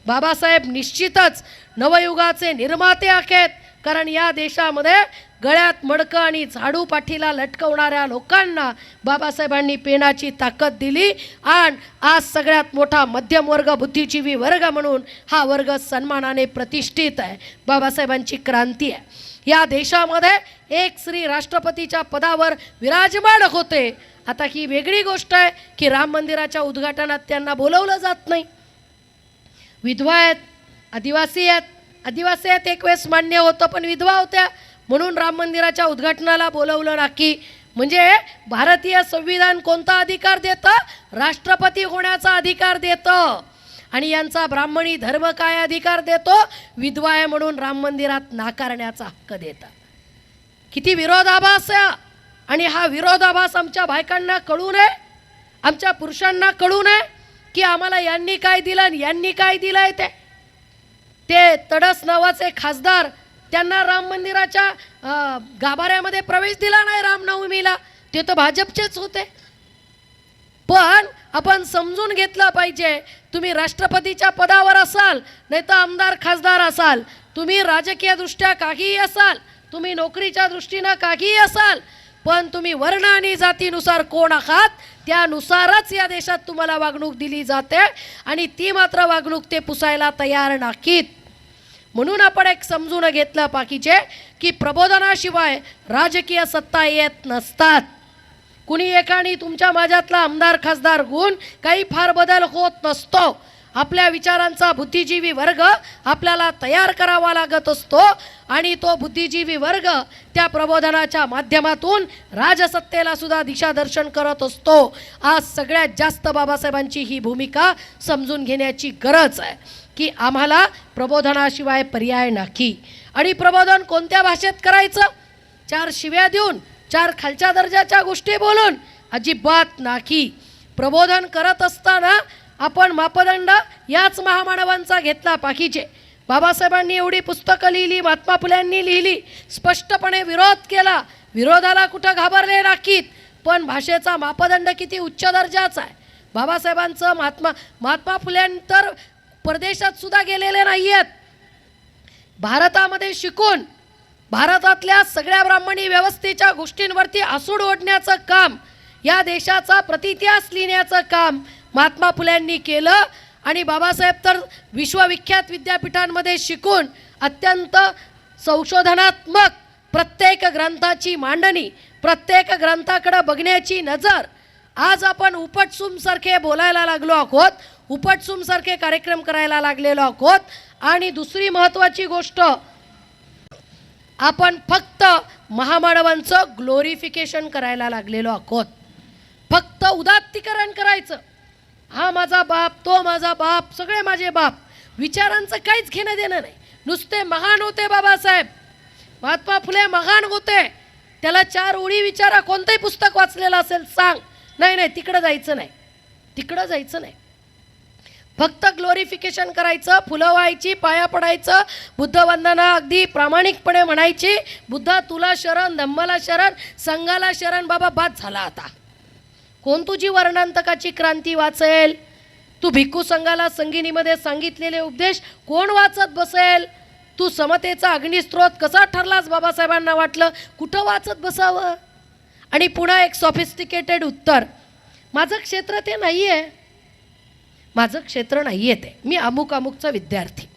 बाबासाहेब निश्चितच नवयुगाचे निर्माते आहेत. कारण या देशामध्ये गळ्यात मडकं आणि झाडू पाठीला लटकवणाऱ्या लोकांना बाबासाहेबांनी पेनाची ताकद दिली. आणि आज सगळ्यात मोठा मध्यमवर्ग, बुद्धिजीवी वर्ग म्हणून हा वर्ग सन्मानाने प्रतिष्ठित आहे. बाबासाहेबांची क्रांती आहे. या देशामध्ये एक स्त्री राष्ट्रपतीच्या पदावर विराजमान होते. आता ही वेगळी गोष्ट आहे की राम मंदिराच्या उद्घाटनात त्यांना बोलवलं जात नाही. विधवा आहेत, आदिवासी आहेत एक वेळेस मान्य होतं, पण विधवा होत्या म्हणून राम मंदिराच्या उद्घाटनाला बोलवलं नाही. म्हणजे भारतीय संविधान कोणता अधिकार देतं? राष्ट्रपती होण्याचा अधिकार देतं. आणि यांचा ब्राह्मणी धर्म काय अधिकार देतो? विधवा आहे म्हणून राम मंदिरात नाकारण्याचा हक्क देतात. किती विरोधाभास आहे. आणि हा विरोधाभास आमच्या बायकांना कळू नये, आमच्या पुरुषांना कळू नये. की आम्हाला यांनी काय दिलं आणि यांनी काय दिलंय. ते तडस नावाचे खासदार, त्यांना राम मंदिराच्या गाभाऱ्यामध्ये प्रवेश दिला नाही रामनवमीला, ते तर भाजपचेच होते. पण आपण समजून घेतलं पाहिजे, तुम्ही राष्ट्रपतीच्या पदावर असाल, नाही तर आमदार खासदार असाल, तुम्ही राजकीय दृष्ट्या काहीही असाल, तुम्ही नोकरीच्या दृष्टीनं काहीही असाल, पण तुम्ही वर्ण आणि जातीनुसार कोण आहात त्यानुसारच या देशात तुम्हाला वागणूक दिली जाते आणि ती मात्र वागणूक ते पुसायला तयार नाहीत. म्हणून आपण एक समजून घेतलं पाहिजे की प्रबोधनाशिवाय राजकीय सत्ता येत नसतात. कुणी एकाने तुमच्या माझ्यातला आमदार खासदार गुण काही फार बदल होत नसतो. आपल्या विचारांचा बुद्धिजीवी वर्ग आपल्याला तयार करावा लागत असतो आणि तो बुद्धिजीवी वर्ग त्या प्रबोधनाच्या माध्यमातून राजसत्तेला सुद्धा दिशादर्शन करत असतो. आज सगळ्यात जास्त बाबासाहेबांची ही भूमिका समजून घेण्याची गरज आहे की आम्हाला प्रबोधनाशिवाय पर्याय नाही. आणि प्रबोधन कोणत्या भाषेत करायचं? 4 शिव्या देऊन, 4 खालच्या दर्जाच्या गोष्टी बोलून अजिबात नाही. प्रबोधन करत असताना आपण मापदंड याच महामानवांचा घेतला पाहिजे. बाबासाहेबांनी एवढी पुस्तकं लिहिली, महात्मा फुल्यांनी लिहिली, स्पष्टपणे विरोध केला, विरोधाला कुठं घाबरले नाहीत, पण भाषेचा मापदंड किती उच्च दर्जाचा आहे. बाबासाहेबांचं महात्मा फुल्यांतर परदेशात सुद्धा गेलेले नाही आहेत. भारतामध्ये शिकून भारतातल्या सगळ्या ब्राह्मणी व्यवस्थेच्या गोष्टींवरती आसूड ओढण्याचं काम, या देशाचा प्रतिइतिहास लिहिण्याचं काम महात्मा फुल्यांनी केलं. आणि बाबासाहेब तर विश्वविख्यात विद्यापीठांमध्ये शिकून अत्यंत संशोधनात्मक प्रत्येक ग्रंथाची मांडणी, प्रत्येक ग्रंथाकडे बघण्याची नजर. आज आपण उपटसूमसारखे बोलायला लागलो आहोत, उपटसूमसारखे कार्यक्रम करायला लागलेलो आहोत. आणि दुसरी महत्त्वाची गोष्ट, आपण फक्त महामानवांचं ग्लोरिफिकेशन करायला लागलेलो आहोत. फक्त उदात्तीकरण करायचं, हा माझा बाप, तो माझा बाप, सगळे माझे बाप. विचारांचं काहीच घेणं देणं नाही. नुसते महान होते बाबासाहेब, महात्मा फुले महान होते. त्याला 4 ओळी विचारा, कोणतंही पुस्तक वाचलेलं असेल सांग. नाही, तिकडं जायचं नाही, तिकडं जायचं नाही. फक्त ग्लोरिफिकेशन करायचं, फुलं व्हायची, पाया पडायचं, बुद्धवंदना अगदी प्रामाणिकपणे म्हणायची, बुद्धा तुला शरण, धम्माला शरण, संघाला शरण. बाबा बाद झाला आता. कोण तुझी वर्णांतकाची क्रांती वाचेल? तू भिक्खू संघाला संगिनीमध्ये सांगितलेले उपदेश कोण वाचत बसेल? तू समतेचा अग्निस्त्रोत कसा ठरलास? बाबासाहेबांना वाटलं कुठं वाचत बसावं. आणि पुन्हा एक सॉफिस्टिकेटेड उत्तर, माझं क्षेत्र ते नाही आहे, माझं क्षेत्र नाही आहे ते, मी अमुकचा विद्यार्थी.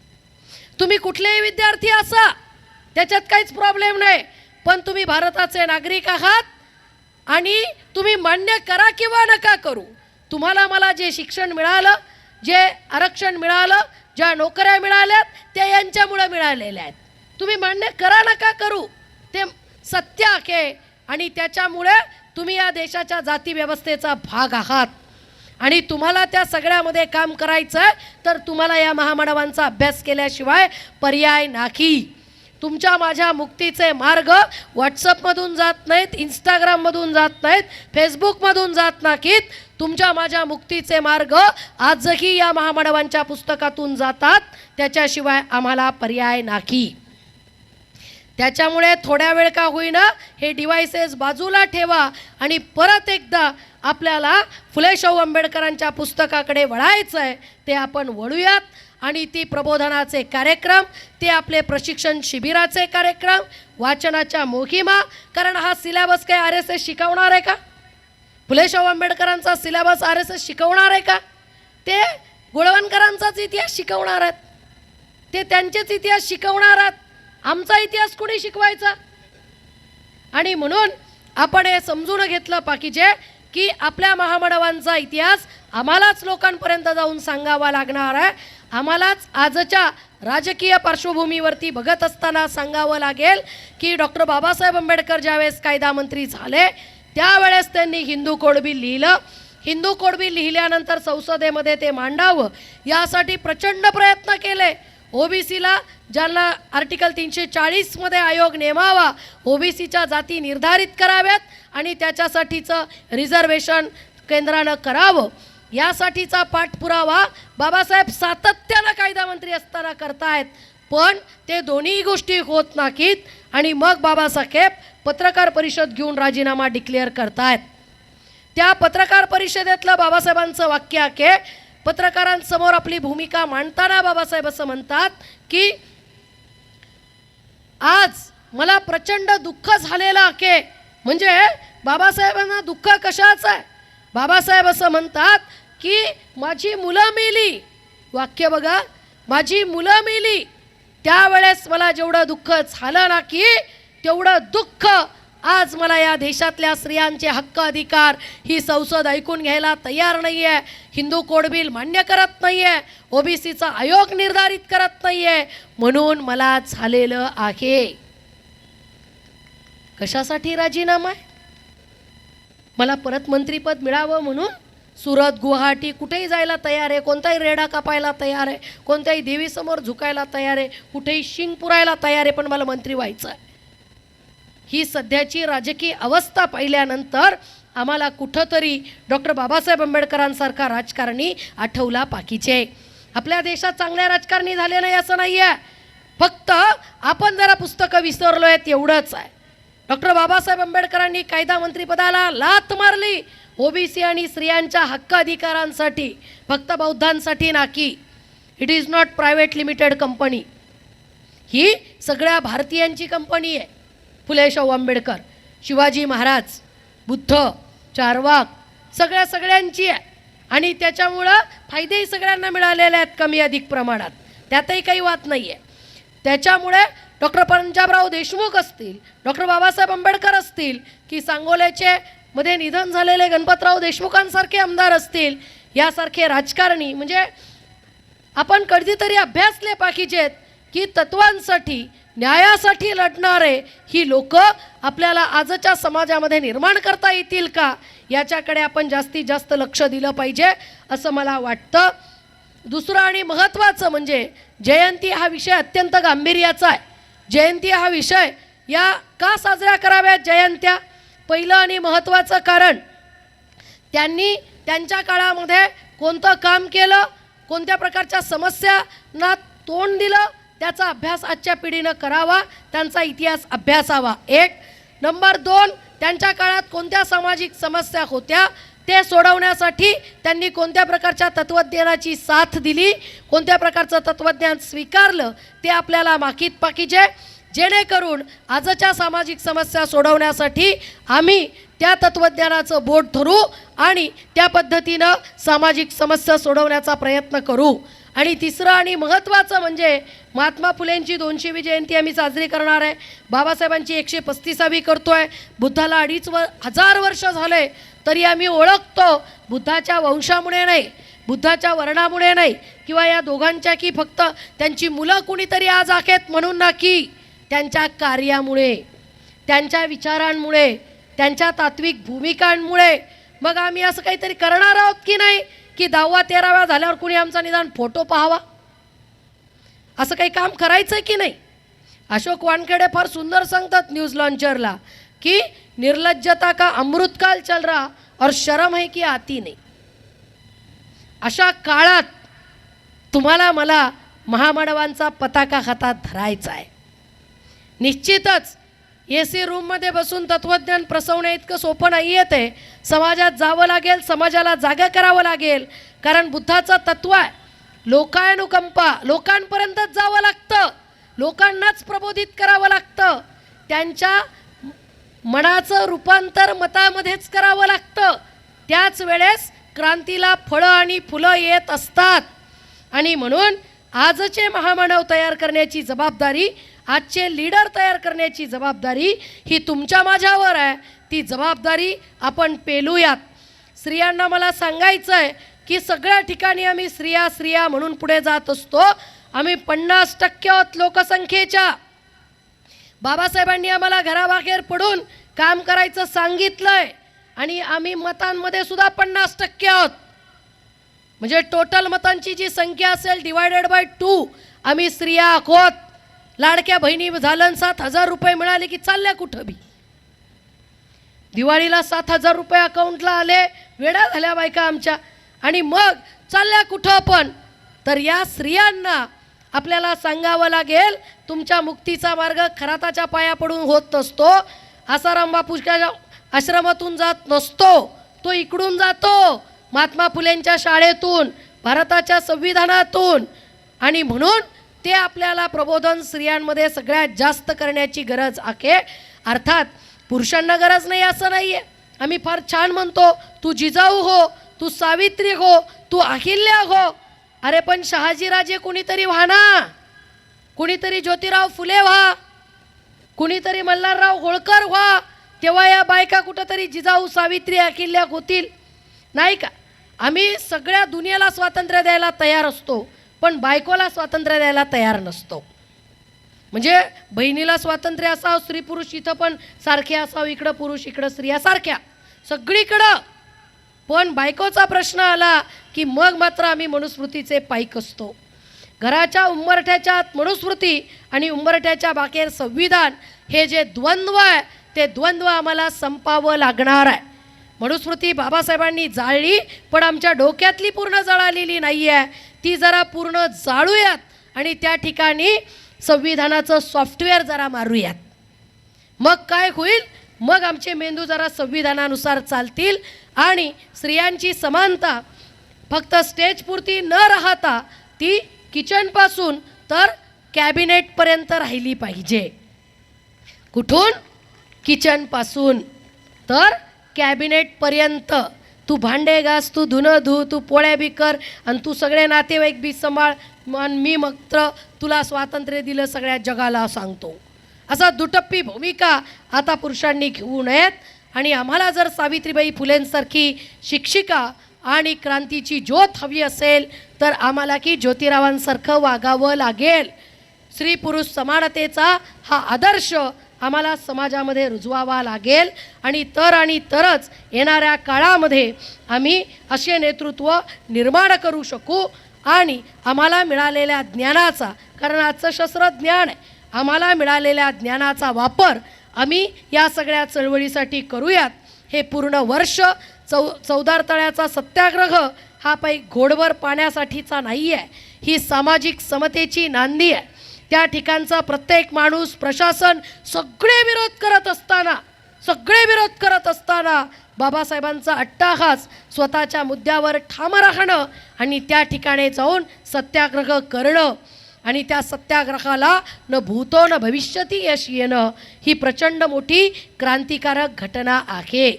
तुम्ही कुठलेही विद्यार्थी असा, त्याच्यात काहीच प्रॉब्लेम नाही, पण तुम्ही भारताचे नागरिक आहात आणि तुम्ही मान्य करा किंवा नका करू, तुम्हाला मला जे शिक्षण मिळालं, जे आरक्षण मिळालं, ज्या नोकऱ्या मिळाल्यात त्या यांच्यामुळे मिळालेल्या आहेत. तुम्ही मान्य करा नका करू, ते सत्य आहे. आणि त्याच्यामुळे तुम्ही या देशाच्या जाती व्यवस्थेचा भाग आहात आणि तुम्हाला त्या सगळ्यामध्ये काम करायचं आहे, तर तुम्हाला या महामानवांचा अभ्यास केल्याशिवाय पर्याय नाही. तुमच्या माझ्या मुक्तीचे मार्ग व्हॉट्सअपमधून जात नाहीत, इंस्टाग्राममधून जात नाहीत, फेसबुकमधून जात नाहीत. तुमच्या माझ्या मुक्तीचे मार्ग आजही या महामानवांच्या पुस्तकातून जातात, त्याच्याशिवाय आम्हाला पर्याय नाही. त्याच्यामुळे थोड्या वेळ का होईना हे डिव्हाइसेस बाजूला ठेवा आणि परत एकदा आपल्याला फुले शाहू आंबेडकरांच्या पुस्तकाकडे वळायचं आहे, ते आपण वळूयात. आणि ती प्रबोधनाचे कार्यक्रम, ते आपले प्रशिक्षण शिबिराचे कार्यक्रम, वाचनाच्या मोहिमा. कारण हा सिलेबस काय RSS शिकवणार आहे का? फुले शाहू आंबेडकरांचा सिलेबस RSS शिकवणार आहे का? ते गोळवणकरांचाच इतिहास शिकवणार आहेत, ते त्यांचेच इतिहास शिकवणार आहेत. आमचा इतिहास कोणी शिकवायचा? आणि म्हणून आपण हे समजून घेतलं पाहिजे की आपल्या महामानवांचा इतिहास आम्हालाच लोकांपर्यंत जाऊन सांगावा लागणार आहे. आम्हालाच आजच्या राजकीय पार्श्वभूमीवरती बघत असताना सांगावं लागेल की डॉक्टर बाबासाहेब आंबेडकर ज्यावेळेस कायदा मंत्री झाले त्यावेळेस त्यांनी हिंदू कोड बिल लिहिलं. हिंदू कोड बिल लिहिल्यानंतर संसदेमध्ये ते मांडावं यासाठी प्रचंड प्रयत्न केले. ओबीसीला ज्यांना आर्टिकल 340 मध्ये आयोग नेमावा, ओबीसीच्या जाती निर्धारित कराव्यात आणि त्याच्यासाठीचं रिझर्वेशन केंद्रानं करावं. यासाठीचा पाठपुरावा बाबासाहेब सातत्यानं कायदा मंत्री असताना करतायत, पण ते दोन्ही गोष्टी होत नाहीत आणि मग बाबासाहेब पत्रकार परिषद घेऊन राजीनामा डिक्लेअर करतायत. त्या पत्रकार परिषदेतलं बाबासाहेबांचं वाक्य आहे, पत्रकारांसमोर आपली भूमिका मांडताना बाबासाहेब असं म्हणतात की आज मला प्रचंड दुःख झालेलं आहे. म्हणजे बाबासाहेबांना दुःख कशाचं आहे? बाबासाहेब असं म्हणतात की माझी मुलं मेली, वाक्य बघा, माझी मुलं मेली, त्यावेळेस मला जेवढं दुःख झालं ना की तेवढं दुःख आज मला या देशातल्या स्त्रियांचे हक्क अधिकार ही संसद ऐकून घ्यायला तयार नाही आहे, हिंदू कोड बिल मान्य करत नाही आहे, ओबीसीचा आयोग निर्धारित करत नाही आहे, म्हणून मला झालेलं आहे. कशासाठी राजीनामा आहे? मला परत मंत्रीपद मिळावं म्हणून सुरत गुवाहाटी कुठेही जायला तयार आहे, कोणताही रेडा कापायला तयार आहे, कोणत्याही देवीसमोर झुकायला तयार आहे, कुठेही शिंग पुरायला तयार आहे, पण मला मंत्री व्हायचं आहे. ही सध्याची राजकीय अवस्था पाहिल्यानंतर आम्हाला कुठंतरी डॉक्टर बाबासाहेब आंबेडकरांसारखा राजकारणी आठवला पाहिजे. आपल्या देशात चांगल्या राजकारणी झाले नाही असं नाही आहे, फक्त आपण जरा पुस्तकं विसरलो आहेत एवढंच आहे. डॉक्टर बाबासाहेब आंबेडकरांनी कायदा मंत्रिपदाला लाथ मारली ओबीसी आणि स्त्रियांच्या हक्क अधिकारांसाठी, फक्त बौद्धांसाठी नाही. It is not private limited company, ही सगळ्या भारतीयांची कंपनी आहे. फुले शाहू आंबेडकर, शिवाजी महाराज, बुद्ध, चारवाक सगळ्यांची आहे आणि त्याच्यामुळं फायदेही सगळ्यांना मिळालेले आहेत कमी अधिक प्रमाणात, त्यातही काही वाद नाही आहे. त्याच्यामुळे डॉक्टर पंजाबराव देशमुख असतील, डॉक्टर बाबासाहेब आंबेडकर असतील, की सांगोल्याचे मध्ये निधन झालेले गणपतराव देशमुखांसारखे आमदार असतील, यासारखे राजकारणी म्हणजे आपण कधीतरी अभ्यासले पाहिजेत की तत्वांसाठी न्यायासाठी लढणारे ही लोक आपल्याला आजच्या समाजामध्ये निर्माण करता येतील का, याच्याकडे आपण जास्तीत जास्त लक्ष दिलं पाहिजे असं मला वाटतं. दुसरं आणि महत्त्वाचं म्हणजे जयंती हा विषय अत्यंत गांभीर्याचा आहे. जयंती हा विषय या का साजऱ्या कराव्यात जयंत्या? पहिलं आणि महत्त्वाचं कारण, त्यांनी त्यांच्या काळामध्ये कोणतं काम केलं, कोणत्या प्रकारच्या समस्यांना तोंड दिलं, त्याचा अभ्यास आजच्या पिढीनं करावा, त्यांचा इतिहास अभ्यासावा. एक. नंबर 2, त्यांच्या काळात कोणत्या सामाजिक समस्या होत्या ते सोडवण्यासाठी त्यांनी कोणत्या प्रकारच्या तत्त्वज्ञानाची साथ दिली, कोणत्या प्रकारचं तत्त्वज्ञान स्वीकारलं ते आपल्याला माहीत पाहिजे, जेणेकरून आजच्या सामाजिक समस्या सोडवण्यासाठी आम्ही त्या तत्त्वज्ञानाचं बोट धरू आणि त्या पद्धतीनं सामाजिक समस्या सोडवण्याचा प्रयत्न करू. आणि तिसरं आणि महत्त्वाचं म्हणजे महात्मा फुलेंची 200वी जयंती आम्ही साजरी करणार आहे, बाबासाहेबांची 135वी करतो आहे. बुद्धाला 2,500 वर्ष झाले तरी आम्ही ओळखतो, बुद्धाच्या वंशामुळे नाही, बुद्धाच्या वर्णामुळे नाही किंवा या दोघांच्या की फक्त त्यांची मुलं कुणीतरी आज आहेत म्हणून ना, की त्यांच्या कार्यामुळे, त्यांच्या विचारांमुळे, त्यांच्या तात्विक भूमिकांमुळे. मग आम्ही असं काहीतरी करणार आहोत की नाही की 10व्या 13व्या झाल्यावर कुणी आमचा निदान फोटो पाहावा, असं काही काम करायचं आहे की नाही? अशोक वानखेडे फार सुंदर सांगतात न्यूज लॉन्चरला की निर्लज्जता का अमृतकाल चल रहा और शर्म है की आती नहीं. अशा काळात तुम्हाला मला महामानवांचा पताका हातात धरायचा आहे. निश्चितच AC रूममध्ये बसून तत्त्वज्ञान प्रसवणे इतकं सोपं नाही आहे. ते समाजात जावं लागेल, समाजाला जागा करावं लागेल, कारण बुद्धाचं तत्त्व आहे लोकानुकंपा, लोकांपर्यंतच जावं लागतं, लोकांनाच प्रबोधित करावं लागतं, त्यांच्या मनाचं रूपांतर मतामध्येच करावं लागतं. त्याच वेळेस क्रांतीला फळं आणि फुलं येत असतात. आणि म्हणून आजचे महामानव तयार करण्याची जबाबदारी, आजचे लीडर तयार करण्याची जबाबदारी ही तुमच्या माझ्यावर आहे. ती जबाबदारी आपण पेलूयात. स्त्रियांना मला सांगायचं आहे की सगळ्या ठिकाणी आम्ही स्त्रिया स्त्रिया म्हणून पुढे जात असतो. आम्ही 50% आहोत लोकसंख्येच्या. बाबासाहेबांनी आम्हाला घराबाहेर पडून काम करायचं सांगितलंय आणि आम्ही मतांमध्ये सुद्धा 50% आहोत. म्हणजे टोटल मतांची जी संख्या असेल डिवायडेड बाय 2 आम्ही स्त्रिया आहोत. लाडक्या बहिणी झालं 7,000 रुपये मिळाले की चालल्या कुठं बी. दिवाळीला 7,000 रुपये अकाउंटला आले, वेळा झाल्या बायका आमच्या. आणि मग चालल्या कुठं पण. तर या स्त्रियांना आपल्याला सांगावं लागेल, तुमच्या मुक्तीचा मार्ग खराताच्या पाया पडून होत नसतो, आसाराम बापूच्या आश्रमातून जात नसतो, तो इकडून जातो महात्मा फुलेंच्या शाळेतून, भारताच्या संविधानातून. आणि म्हणून ते आपल्याला प्रबोधन स्त्रियांमध्ये सगळ्यात जास्त करण्याची गरज आहे. अर्थात पुरुषांना गरज नाही असं नाही आहे. आम्ही फार छान म्हणतो, तू जिजाऊ हो, तू सावित्री हो, तू अहिल्या हो. अरे पण शहाजीराजे कुणीतरी व्हा ना, कुणीतरी ज्योतिराव फुले व्हा, कुणीतरी मल्हारराव होळकर व्हा, तेव्हा या बायका कुठंतरी जिजाऊ सावित्री अहिल्या होतील, नाही का? आम्ही सगळ्या दुनियेला स्वातंत्र्य द्यायला तयार असतो, पण बायकोला स्वातंत्र्य द्यायला तयार नसतो. म्हणजे बहिणीला स्वातंत्र्य असावं, स्त्री पुरुष इथं पण सारखे असावं, इकडं पुरुष इकडं स्त्रिया सारख्या सगळीकडं. पण बायकोचा प्रश्न आला की मग मात्र आम्ही मनुस्मृतीचे पाईक असतो. घराच्या उंबरठ्याच्या आत मनुस्मृती आणि उंबरठ्याच्या बाहेर संविधान, हे जे द्वंद्व आहे ते द्वंद्व आम्हाला संपावं लागणार आहे. मनुस्मृती बाबासाहेबांनी जाळली, पण आमच्या डोक्यातली पूर्ण जळालेली नाही आहे, ती जरा पूर्ण जाळूयात आणि त्या ठिकाणी संविधानाचं सॉफ्टवेअर जरा मारूयात. मग काय होईल? मग आमचे मेंदू जरा संविधानानुसार चालतील आणि स्त्रियांची समानता फक्त स्टेजपुरती न राहता ती किचनपासून तर कॅबिनेटपर्यंत राहिली पाहिजे. कुठून? किचनपासून तर कॅबिनेटपर्यंत. तू भांडे घास, तू धुणं धु, तू पोळ्या बी कर आणि तू सगळे नातेवाईक बी सांभाळ, मी मात्र तुला स्वातंत्र्य दिलं सगळ्या जगाला सांगतो. असा दुटप्पी भूमिका आता पुरुषांनी घेऊ नयेत. आणि आम्हाला जर सावित्रीबाई फुलेंसारखी शिक्षिका आणि क्रांतीची ज्योत हवी असेल तर आम्हाला की ज्योतिरावांसारखं वागावं लागेल. स्त्री पुरुष समानतेचा हा आदर्श आम्हाला समाजामध्ये रुजवावा लागेल. आणि तरच येणाऱ्या काळामध्ये आम्ही असे नेतृत्व निर्माण करू शकू. आणि आम्हाला मिळालेल्या ज्ञानाचा, कारण आजचं शस्त्र ज्ञान आहे, आम्हाला मिळालेल्या ज्ञानाचा वापर आम्ही या सगळ्या चळवळीसाठी करूयात. हे पूर्ण वर्ष चौदार तळ्याचा सत्याग्रह हा पायी घोडवर पाण्यासाठीचा नाही आहे, ही सामाजिक समतेची नांदी आहे. त्या ठिकाणचा प्रत्येक माणूस, प्रशासन सगळे विरोध करत असताना बाबासाहेबांचा अट्टाहास, स्वतःच्या मुद्द्यावर ठाम राहणं आणि त्या ठिकाणी जाऊन सत्याग्रह करणं आणि त्या सत्याग्रहाला न भूतो न भविष्यती यश येणं, ही प्रचंड मोठी क्रांतिकारक घटना आहे.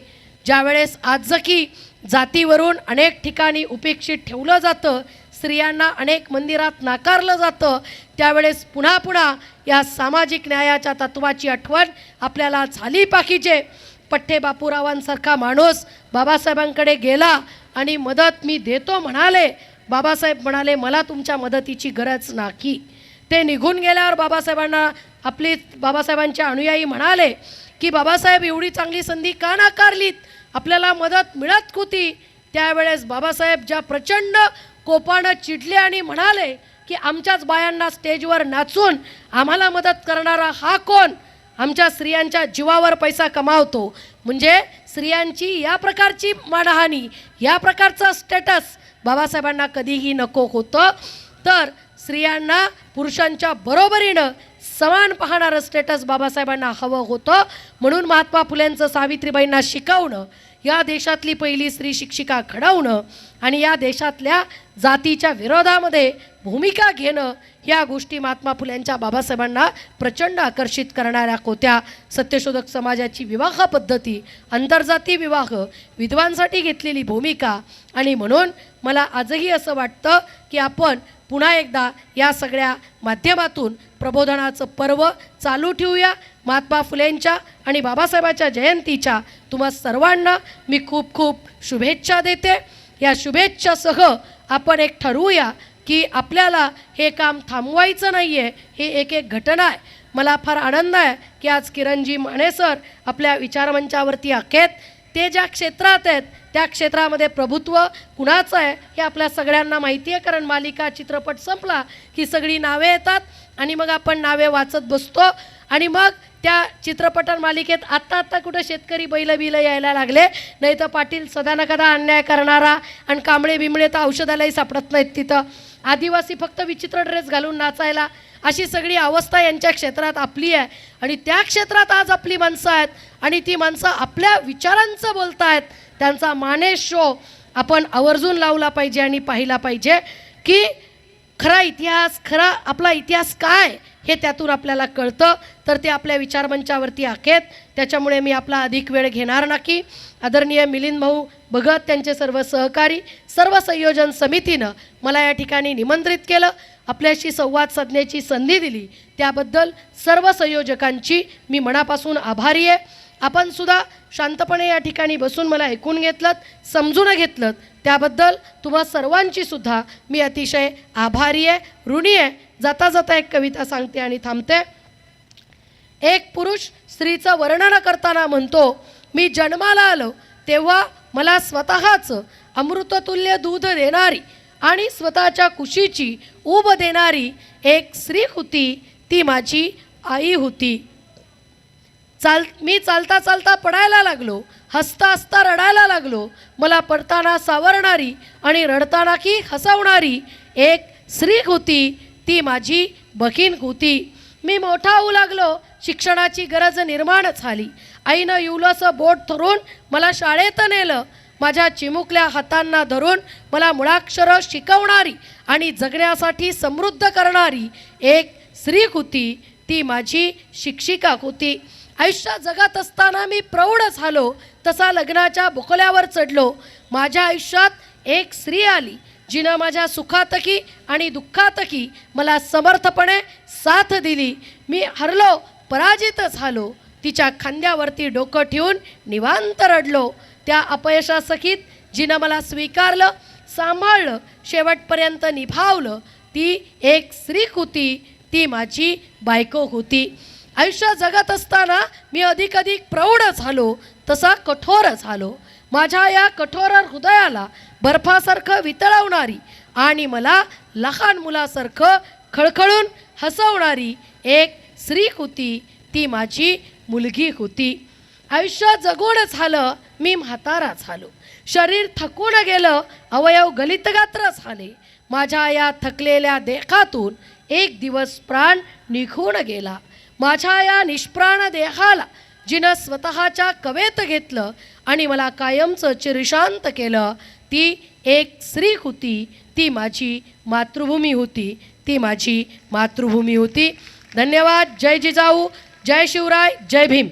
ज्यावेळेस आजकी जातीवरून अनेक ठिकाणी उपेक्षित ठेवलं जातं, स्त्रियांना अनेक मंदिरात नाकारलं जातं, त्यावेळेस पुन्हा या सामाजिक न्यायाच्या तत्वाची आठवण आपल्याला झाली पाहिजे. पठ्ठे बापूरावांसारखा माणूस बाबासाहेबांकडे गेला आणि मदत मी देतो म्हणाले. बाबासाहेब म्हणाले, मला तुमच्या मदतीची गरज नाही. ते निघून गेल्यावर बाबासाहेबांचे अनुयायी म्हणाले की बाबासाहेब एवढी चांगली संधी का नाकारलीत, आपल्याला मदत मिळत होती. त्यावेळेस बाबासाहेब ज्या प्रचंड कोपानं चिडले आणि म्हणाले की आमच्याच बायांना स्टेजवर नाचून आम्हाला मदत करणारा हा कोण? आमच्या स्त्रियांच्या जीवावर पैसा कमावतो. म्हणजे स्त्रियांची या प्रकारची मानहानी, या प्रकारचा स्टेटस बाबासाहेबांना कधीही नको होतं. तर स्त्रियांना पुरुषांच्या बरोबरीनं समान पाहणारं स्टेटस बाबासाहेबांना हवं होतं. म्हणून महात्मा फुलेंचं सावित्रीबाईंना शिकवणं, या देशातली पहिली स्त्री शिक्षिका घडवणं आणि या देशातल्या जातीच्या विरोधामध्ये भूमिका घेणं, या गोष्टी महात्मा फुलेंच्या बाबासाहेबांना प्रचंड आकर्षित करणाऱ्या होत्या. सत्यशोधक समाजाची विवाह पद्धती, आंतरजाती विवाह, विधवांसाठी घेतलेली भूमिका. आणि म्हणून मला आजही असं वाटतं की आपण पुन्हा एकदा या सगळ्या माध्यमातून प्रबोधनाचं पर्व चालू ठेवूया. महात्मा फुलेंच्या आणि बाबासाहेबांच्या जयंतीच्या तुम्हा सर्वांना मी खूप खूप शुभेच्छा देते. या शुभेच्छासह आपण एक ठरवूया की आपल्याला हे काम थांबवायचं नाही आहे. हे एक घटना आहे. मला फार आनंद आहे की आज किरणजी माने सर आपल्या विचारमंचावरती आहेत. ते ज्या क्षेत्रात आहेत त्या क्षेत्रामध्ये प्रभुत्व कुणाचं आहे हे आपल्या सगळ्यांना माहिती आहे, कारण मालिका चित्रपट संपला की सगळी नावे येतात आणि मग आपण नावे वाचत बसतो आणि मग त्या चित्रपट मालिकेत आत्ता कुठं शेतकरी बैल बिलं यायला लागले, नाही तर पाटील सदा न कदा अन्याय करणारा आणि कांबळे बिंबळे तर औषधालाही सापडत नाहीत तिथं, आदिवासी फक्त विचित्र ड्रेस घालून नाचायला, अशी सगळी अवस्था यांच्या क्षेत्रात आपली आहे. आणि त्या क्षेत्रात आज आपली माणसं आहेत आणि ती माणसं आपल्या विचारांचं बोलत आहेत. त्यांचा मानेश शो आपण आवर्जून लावला पाहिजे आणि पाहिला पाहिजे की खरा इतिहास, खरा आपला इतिहास काय हे त्यातून आपल्याला कळतं. तर ते आपल्या विचारमंचावरती आहेत. त्याच्यामुळे मी आपला अधिक वेळ घेणार नाही. आदरणीय मिलिंद भाऊ भगत, त्यांचे सर्व सहकारी, सर्व संयोजन समितीनं मला या ठिकाणी निमंत्रित केलं, आपल्याशी संवाद साधण्याची संधी दिली, त्याबद्दल सर्व संयोजकांची मी मनापासून आभारी आहे. आपण सुद्धा शांतपणे या ठिकाणी बसून मला ऐकून घेतलं, समजून घेतलं, त्याबद्दल तुम्हा सर्वांची सुद्धा मी अतिशय आभारी आहे, ऋणी आहे. जाता जाता एक कविता सांगते आणि थांबते. एक पुरुष स्त्रीचं वर्णन करताना म्हणतो, मी जन्माला आलो तेव्हा मला स्वतःचं अमृततुल्य दूध देणारी आणि स्वतःच्या कुशीची ऊब देणारी एक स्त्री होती, ती माझी आई होती. मी चालता चालता पडायला लागलो, हसता हसता रडायला लागलो. मला पडताना सावरणारी आणि रडताना की हसवणारी एक स्त्री होती, ती माझी बहीण होती. मी मोठा होऊ लागलो, शिक्षणाची गरज निर्माण झाली. आईनं युलचं बोट धरून मला शाळेत नेलं. माझ्या चिमुकल्या हातांना धरून मला मुळाक्षरं शिकवणारी आणि जगण्यासाठी समृद्ध करणारी एक स्त्री होती, ती माझी शिक्षिका होती. आयुष्य जगत असताना मी प्रौढ झालो, तसा लग्नाच्या बोकल्यावर चढलो. माझ्या आयुष्यात एक स्त्री आली, जिनं माझ्या सुखातकी आणि दुःखातकी मला समर्थपणे साथ दिली. मी हरलो, पराजित झालो, तिच्या खांद्यावरती डोकं ठेवून निवांत रडलो. त्या अपयशासकीत जिनं मला स्वीकारलं, सांभाळलं, शेवटपर्यंत निभावलं, ती एक स्त्री होती, ती माझी बायको होती. आयुष्य जगत असताना मी अधिक प्रौढ झालो, तसा कठोर झालो. माझ्या या कठोर हृदयाला बर्फासारखं वितळवणारी आणि मला लहान मुलासारखं खळखळून हसवणारी एक स्त्री होती, ती माझी मुलगी होती. आयुष्य जगून झालं, मी म्हातारा झालो. शरीर थकून गेलं, अवयव गलितगात्र झाले. माझ्या या थकलेल्या देहातून एक दिवस प्राण निघून गेला. माझ्या या निष्प्राण देहाला जिनं स्वतःच्या कवेत घेतलं आणि मला कायमचं चिरशांत केलं, ती एक स्त्री होती, ती माझी मातृभूमी होती, ती माझी मातृभूमी होती. धन्यवाद. जय जिजाऊ, जय शिवराय, जय भीम.